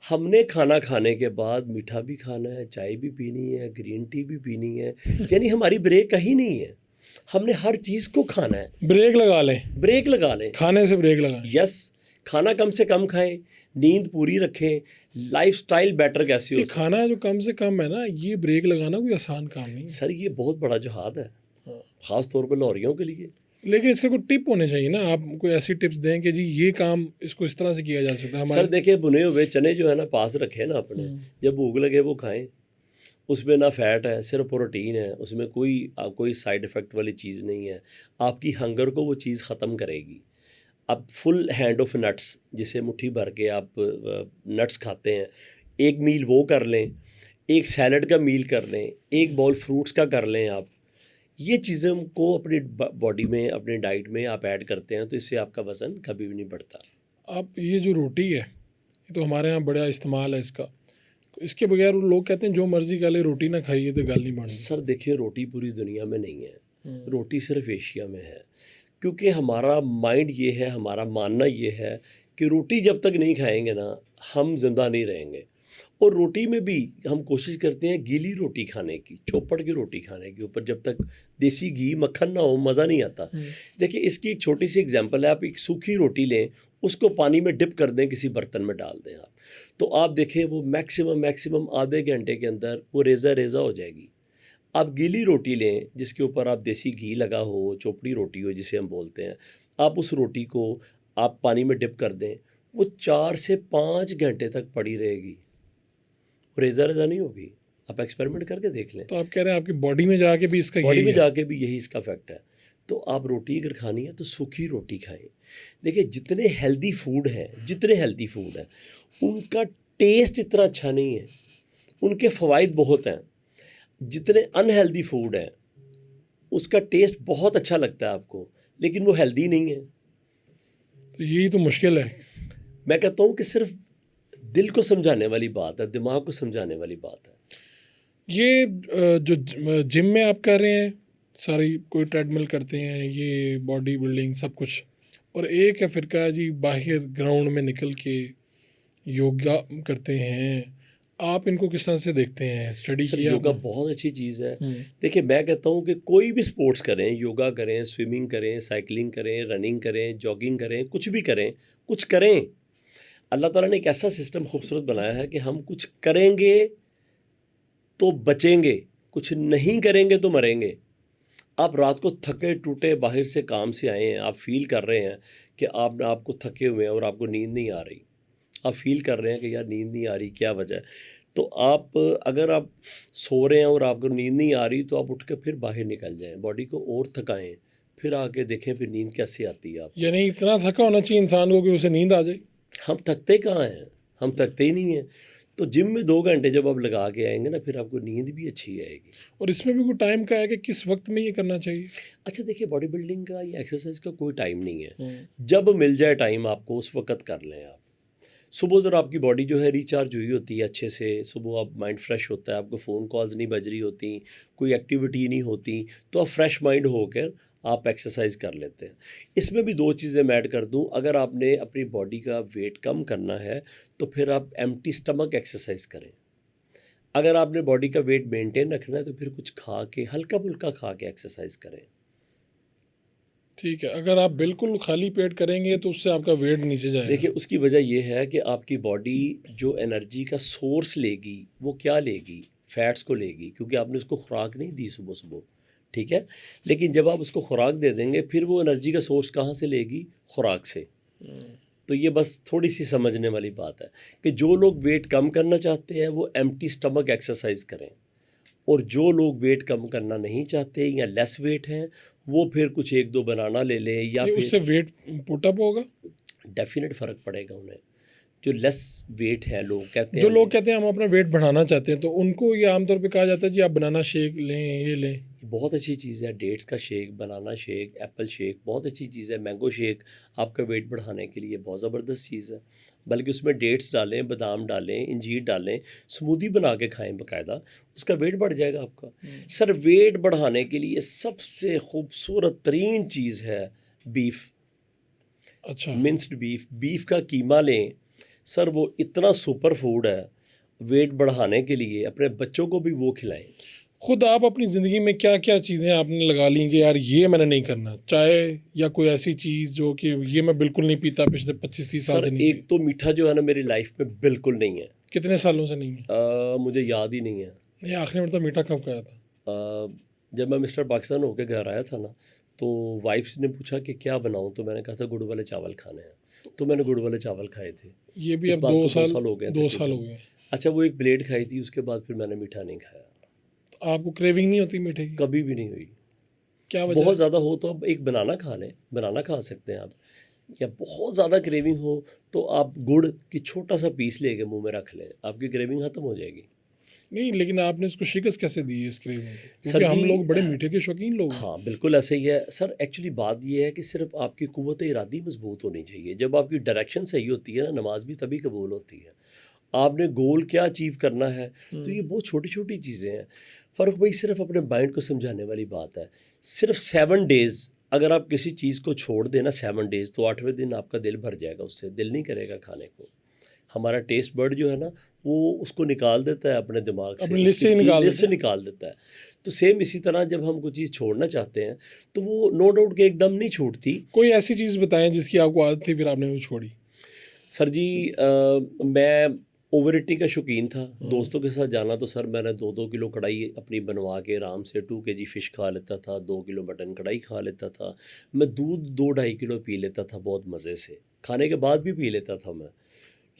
हमने खाना खाने के बाद मीठा भी खाना है, चाय भी पीनी है, ग्रीन टी भी पीनी है, यानी हमारी ब्रेक कहीं नहीं है। हमने हर चीज़ को खाना है। ब्रेक लगा लें, ब्रेक लगा लें, खाने से ब्रेक लगाएं। यस, खाना कम से कम खाएं, नींद पूरी रखें, लाइफस्टाइल बेटर कैसे हो ये खाना जो कम से कम है ना, ये ब्रेक लगाना कोई आसान काम नहीं है। सर ये बहुत बड़ा जहाद है, ख़ास तौर पर लाहौरियों के लिए। लेकिन इसका कोई टिप होने चाहिए ना, आप कोई ऐसी टिप्स दें कि जी ये काम इसको इस तरह से किया जा सकता है। सर देखिए, बुने हुए चने जो है ना पास रखे ना अपने, जब भूख लगे वो खाएं। उसमें ना फैट है, सिर्फ प्रोटीन है, उसमें कोई साइड इफ़ेक्ट वाली चीज़ नहीं है। आपकी हंगर को वो चीज़ ख़त्म करेगी। अब फुल हैंड ऑफ नट्स, जिसे मुट्ठी भर के आप नट्स खाते हैं, एक मील वो कर लें, एक सैलड का मील कर लें, एक बाउल फ्रूट्स का कर लें आप। ये चीज़ों को अपनी बॉडी में, अपनी डाइट में आप ऐड करते हैं तो इससे आपका वज़न कभी भी नहीं बढ़ता। अब ये जो रोटी है, ये तो हमारे यहाँ बड़ा इस्तेमाल है इसका, तो इसके बगैर लोग कहते हैं जो मर्ज़ी खा ले, रोटी ना खाइए तो गल नहीं बढ़नी। सर देखिए, रोटी पूरी दुनिया में नहीं है, रोटी सिर्फ एशिया में है। क्योंकि हमारा माइंड ये है, हमारा मानना ये है कि रोटी जब तक नहीं खाएंगे ना, हम जिंदा नहीं रहेंगे। और रोटी में भी हम कोशिश करते हैं गीली रोटी खाने की, चौपड़ की रोटी खाने के ऊपर, जब तक देसी घी मक्खन ना हो मज़ा नहीं आता। देखिए इसकी एक छोटी सी एग्जांपल है, आप एक सूखी रोटी लें, उसको पानी में डिप कर दें, किसी बर्तन में डाल दें आप, तो आप देखें वो मैक्सिमम आधे घंटे के अंदर वो रेज़ा रेज़ा हो जाएगी। आप गीली रोटी लें जिसके ऊपर आप देसी घी लगा हो, चोपड़ी रोटी हो जिसे हम बोलते हैं, आप उस रोटी को आप पानी में डिप कर दें, वो 4 से 5 घंटे तक पड़ी रहेगी, रेज़ा रेज़ा नहीं होगी। आप एक्सपेरिमेंट करके देख लें। तो आप कह रहे हैं आपकी बॉडी में जाके भी इसका बॉडी यही में है? जाके भी यही इसका इफेक्ट है। तो आप रोटी अगर खानी है तो सूखी रोटी खाएं। देखिए जितने हेल्दी फूड हैं उनका टेस्ट इतना अच्छा नहीं है, उनके फ़वाइद बहुत हैं। जितने अनहेल्दी फूड हैं उसका टेस्ट बहुत अच्छा लगता है आपको, लेकिन वो हेल्दी नहीं है। तो यही तो मुश्किल है। मैं कहता हूँ कि सिर्फ दिल को समझाने वाली बात है, दिमाग को समझाने वाली बात है। ये जो जिम में आप कर रहे हैं, सारी कोई ट्रेडमिल करते हैं, ये बॉडी बिल्डिंग सब कुछ, और एक है फिरका जी बाहर ग्राउंड में निकल के योगा करते हैं, आप इनको किस तरह से देखते हैं? स्टडी सर किया योगा आपने? बहुत अच्छी चीज़ है। देखिए मैं कहता हूँ कि कोई भी स्पोर्ट्स करें, योगा करें, स्विमिंग करें, साइकिलिंग करें, रनिंग करें, जॉगिंग करें, कुछ भी करें, कुछ करें। अल्लाह ताला ने एक ऐसा सिस्टम खूबसूरत बनाया है कि हम कुछ करेंगे तो बचेंगे, कुछ नहीं करेंगे तो मरेंगे। आप रात को थके टूटे बाहर से काम से आए हैं, आप फील कर रहे हैं कि आपको थके हुए हैं और आपको नींद नहीं आ रही, आप फील कर रहे हैं कि यार नींद नहीं आ रही, क्या वजह है? तो आप अगर आप सो रहे हैं और आपको नींद नहीं आ रही तो आप उठ के फिर बाहर निकल जाएं, बॉडी को और थकाएं, फिर आके देखें फिर नींद कैसे आती है आप। यानी इतना थका होना चाहिए इंसान को कि उसे नींद आ जाए? हम थकते कहाँ हैं, हम थकते ही नहीं हैं। तो जिम में 2 घंटे जब आप लगा के आएंगे ना, फिर आपको नींद भी अच्छी आएगी। और इसमें भी कोई टाइम का है कि किस वक्त में ये करना चाहिए? अच्छा देखिए, बॉडी बिल्डिंग का या एक्सरसाइज का कोई टाइम नहीं है, जब मिल जाए टाइम आपको उस वक्त कर लें आप। सुबह ज़रा आपकी बॉडी जो है रिचार्ज हुई होती है अच्छे से, सुबह आप माइंड फ्रेश होता है, आपको फ़ोन कॉल्स नहीं बज रही होती, कोई एक्टिविटी नहीं होती, तो आप फ्रेश माइंड होकर आप एक्सरसाइज कर लेते हैं। इसमें भी 2 चीज़ें मैं ऐड कर दूं, अगर आपने अपनी बॉडी का वेट कम करना है तो फिर आप एम्प्टी स्टमक एक्सरसाइज करें। अगर आपने बॉडी का वेट मेंटेन रखना है तो फिर कुछ खा के, हल्का फुल्का खा के एक्सरसाइज करें। ठीक है, अगर आप बिल्कुल खाली पेट करेंगे तो उससे आपका वेट नीचे जाएगा। देखिए उसकी वजह यह है कि आपकी बॉडी जो एनर्जी का सोर्स लेगी वो क्या लेगी, फैट्स को लेगी, क्योंकि आपने उसको खुराक नहीं दी सुबह सुबह, ठीक है। लेकिन जब आप उसको खुराक दे देंगे फिर वो एनर्जी का सोर्स कहाँ से लेगी, खुराक से। तो ये बस थोड़ी सी समझने वाली बात है कि जो लोग वेट कम करना चाहते हैं वो एम्प्टी स्टमक एक्सरसाइज करें, और जो लोग वेट कम करना नहीं चाहते या लेस वेट हैं वो फिर कुछ 1-2 बनाना ले लें, या ये फिर उससे वेट पुटअप होगा? डेफिनेट फ़र्क पड़ेगा उन्हें, जो लेस वेट है, लोग कहते हैं जो लोग कहते हैं हम अपना वेट बढ़ाना चाहते हैं, तो उनको ये आमतौर पे कहा जाता है जी आप बनाना शेक लें, ये लें। बहुत अच्छी चीज़ है, डेट्स का shake, banana shake, Apple shake बहुत अच्छी चीज़ है। मैंगो शेक आपका वेट बढ़ाने के लिए बहुत ज़बरदस्त चीज़ है। बल्कि उसमें डेट्स डालें, बादाम डालें, अंजीर डालें, स्मूदी बना के खाएं बाकायदा, उसका वेट बढ़ जाएगा आपका। सर वेट बढ़ाने के लिए सबसे खूबसूरत तरीन चीज़ है बीफ, अच्छा, मिंस्ड बीफ। बीफ का कीमा लें सर, वो इतना सुपर फूड है। वेट बढ़ाने के लिए अपने बच्चों को भी वो खिलाएं। खुद आप अपनी ज़िंदगी में क्या क्या चीज़ें आपने लगा ली कि यार ये मैंने नहीं करना, चाय या कोई ऐसी चीज़ जो कि ये मैं बिल्कुल नहीं पीता, पिछले 25-30 साल सर से नहीं एक पी। तो मीठा जो है ना मेरी लाइफ में बिल्कुल नहीं है। कितने सालों से नहीं है? मुझे याद ही नहीं है। ये आखिरी मरतबा मीठा कब खाया था? जब मैं मिस्टर पाकिस्तान होके घर आया था ना, तो वाइफ ने पूछा कि क्या बनाऊं, तो मैंने कहा था गुड़ वाले चावल खाने हैं, तो मैंने गुड़ वाले चावल खाए थे। ये भी इस अब बात दो को 2 साल साल हो गए 2 साल हो तकरीबन। गए। अच्छा, वो एक प्लेट खाई थी, उसके बाद फिर मैंने मीठा नहीं खाया, तो आपको क्रेविंग नहीं होती मीठे की? कभी भी नहीं हुई। क्या वजह बहुत है? ज़्यादा हो तो आप एक बनाना खा लें, बनाना खा सकते हैं आप। या बहुत ज़्यादा क्रेविंग हो तो आप गुड़ की छोटा सा पीस लेके मुंह में रख लें, आपकी क्रेविंग ख़त्म हो जाएगी। नहीं, लेकिन आपने इसको शिकस्त कैसे दी है इस क्रेविंग को? सर क्योंकि जी, हम लोग बड़े मीठे के शौकीन लोग हैं। हाँ बिल्कुल ऐसे ही है सर। एक्चुअली बात ये है कि सिर्फ आपकी कुव्वत इरादी मजबूत होनी चाहिए। जब आपकी डायरेक्शन सही होती है ना, नमाज भी तभी कबूल होती है। आपने गोल क्या अचीव करना है, तो ये बहुत छोटी छोटी चीज़ें हैं। फ़र्क भाई सिर्फ अपने माइंड को समझाने वाली बात है। सिर्फ 7 डेज़ अगर आप किसी चीज़ को छोड़ देना 7 डेज़, तो 8वें दिन आपका दिल भर जाएगा, उससे दिल नहीं करेगा खाने को। हमारा टेस्ट बर्ड जो है ना, वो उसको निकाल देता है अपने दिमाग से, अपनी लिस्ट उसकी से ही चीज़ निकाल लिस्ट देते से हैं। निकाल देता है। तो सेम इसी तरह जब हम कोई चीज़ छोड़ना चाहते हैं, तो वो नो डाउट कि एकदम नहीं छूटती। कोई ऐसी चीज़ बताएं जिसकी आपको आदत थी फिर आपने वो छोड़ी। सर जी, मैं ओवर ईटिंग का शौकीन था। दोस्तों के साथ जाना तो सर मैंने 2-2 किलो कढ़ाई अपनी बनवा के आराम से 2 kg फ़िश खा लेता था, 2 किलो मटन कढ़ाई खा लेता था। मैं दूध 2-2.5 किलो पी लेता था बहुत मज़े से, खाने के बाद भी पी लेता था मैं।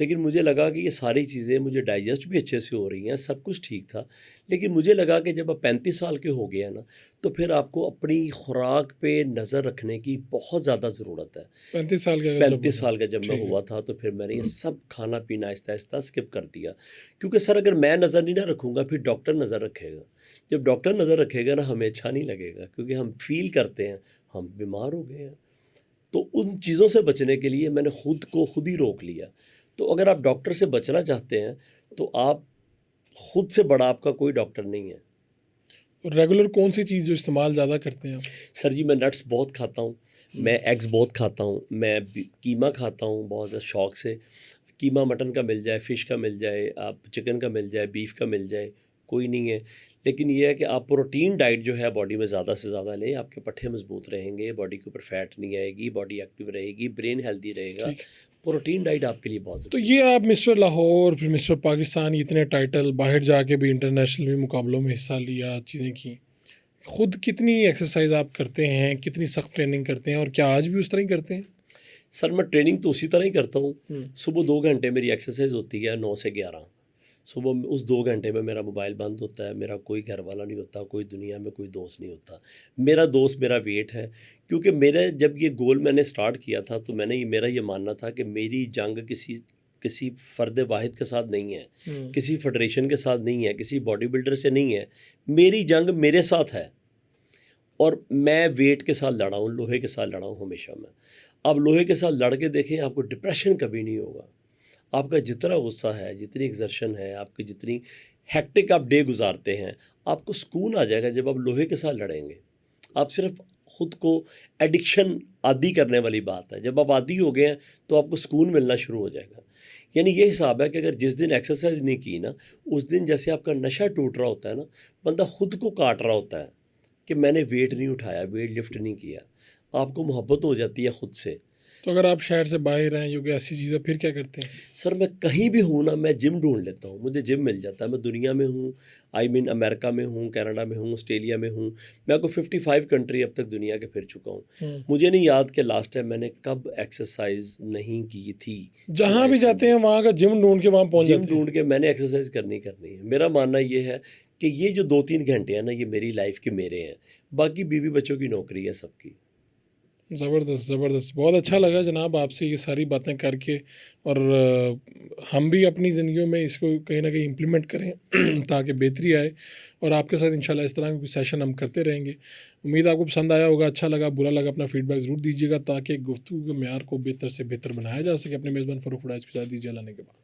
लेकिन मुझे लगा कि ये सारी चीज़ें मुझे डाइजेस्ट भी अच्छे से हो रही हैं, सब कुछ ठीक था। लेकिन मुझे लगा कि जब आप 35 साल के हो गए हैं ना, तो फिर आपको अपनी खुराक पे नज़र रखने की बहुत ज़्यादा ज़रूरत है। 35 साल के अगर जब हो 35 जाए। साल का जब मैं ठीक है। हुआ था, तो फिर मैंने ये सब खाना पीना आहिस्ता आहिस्ता स्किप कर दिया। क्योंकि सर अगर मैं नज़र नहीं ना रखूँगा, फिर डॉक्टर नज़र रखेगा। जब डॉक्टर नज़र रखेगा ना, हमें अच्छा नहीं लगेगा, क्योंकि हम फील करते हैं हम बीमार हो गए हैं। तो उन चीज़ों से बचने के लिए मैंने खुद को खुद ही रोक लिया। तो अगर आप डॉक्टर से बचना चाहते हैं, तो आप खुद से बड़ा आपका कोई डॉक्टर नहीं है। रेगुलर कौन सी चीज़ जो इस्तेमाल ज़्यादा करते हैं आप? सर जी, मैं नट्स बहुत खाता हूँ, मैं एग्स बहुत खाता हूँ, मैं कीमा खाता हूँ बहुत ज़्यादा शौक से। कीमा मटन का मिल जाए, फ़िश का मिल जाए, आप चिकन का मिल जाए, बीफ का मिल जाए, कोई नहीं है। लेकिन ये है कि आप प्रोटीन डाइट जो है बॉडी में ज़्यादा से ज़्यादा लें, आपके पट्टे मजबूत रहेंगे, बॉडी के ऊपर फैट नहीं आएगी, बॉडी एक्टिव रहेगी, ब्रेन हेल्दी रहेगा। ठीक है। प्रोटीन डाइट आपके लिए बहुत तो ज़रूरी ये आप मिस्टर लाहौर फिर मिस्टर पाकिस्तान, इतने टाइटल, बाहर जाके भी इंटरनेशनल भी मुकाबलों में हिस्सा लिया, चीज़ें की। खुद कितनी एक्सरसाइज आप करते हैं, कितनी सख्त ट्रेनिंग करते हैं और क्या आज भी उस तरह ही करते हैं? है। सर मैं ट्रेनिंग तो उसी तरह ही करता हूँ। सुबह 2 घंटे मेरी एक्सरसाइज होती है 9 से 11। सुबह उस 2 घंटे में मेरा मोबाइल बंद होता है, मेरा कोई घर वाला नहीं होता, कोई दुनिया में कोई दोस्त नहीं होता। मेरा दोस्त मेरा वेट है। क्योंकि मेरा जब ये गोल मैंने स्टार्ट किया था, तो मैंने मेरा ये मानना था कि मेरी जंग किसी किसी फ़र्द वाहिद के साथ नहीं है, किसी फेडरेशन के साथ नहीं है, किसी बॉडी बिल्डर से नहीं है। मेरी जंग मेरे साथ है। और मैं वेट के साथ लड़ा हूँ, लोहे के साथ लड़ा हूँ हमेशा मैं। अब लोहे के साथ लड़ के देखें, आपको डिप्रेशन कभी नहीं होगा। आपका जितना गुस्सा है, जितनी एक्सर्शन है, आपकी जितनी हेक्टिक आप डे गुजारते हैं, आपको सुकून आ जाएगा जब आप लोहे के साथ लड़ेंगे। आप सिर्फ खुद को एडिक्शन आदी करने वाली बात है। जब आप आदी हो गए हैं, तो आपको सुकून मिलना शुरू हो जाएगा। यानी ये हिसाब है कि अगर जिस दिन एक्सरसाइज नहीं की ना, उस दिन जैसे आपका नशा टूट रहा होता है ना, बंदा खुद को काट रहा होता है कि मैंने वेट नहीं उठाया, वेट लिफ्ट नहीं किया। आपको मोहब्बत हो जाती है खुद से। तो अगर आप शहर से बाहर हैं, जो कि ऐसी चीज़ें, फिर क्या करते हैं? सर मैं कहीं भी हूँ ना, मैं जिम ढूंढ लेता हूँ, मुझे जिम मिल जाता है। मैं दुनिया में हूँ, आई मीन अमेरिका में हूँ, कनाडा में हूँ, ऑस्ट्रेलिया में हूँ। मैं को 55 कंट्री अब तक दुनिया के फिर चुका हूँ। मुझे नहीं याद कि लास्ट टाइम मैंने कब एक्सरसाइज नहीं की थी। जहाँ सिवाय भी जाते हैं संडे वहाँ का जिम ढूंढ के वहाँ पहुँच जिम जाते हैं। ढूंढ के मैंने एक्सरसाइज करनी करनी है। मेरा मानना ये है कि ये जो 2-3 घंटे हैं ना, ये मेरी लाइफ के मेरे हैं। बाकी बीवी बच्चों की नौकरी है सबकी। ज़बरदस्त, ज़बरदस्त। बहुत अच्छा लगा जनाब आपसे ये सारी बातें करके, और हम भी अपनी ज़िंदगियों में इसको कहीं न कहीं इम्प्लीमेंट करें ताकि बेहतरी आए, और आपके साथ इंशाल्लाह इस तरह के कुछ सेशन हम करते रहेंगे। उम्मीद है आपको पसंद आया होगा, अच्छा लगा, बुरा लगा, अपना फीडबैक ज़रूर दीजिएगा ताकि गुफ्तगू के मेयार को बेहतर से बेहतर बनाया जा सके। अपने मेज़बान फ़ारूक वड़ाइच को इजाज़त दीजिए, अल्लाह ने के बाद।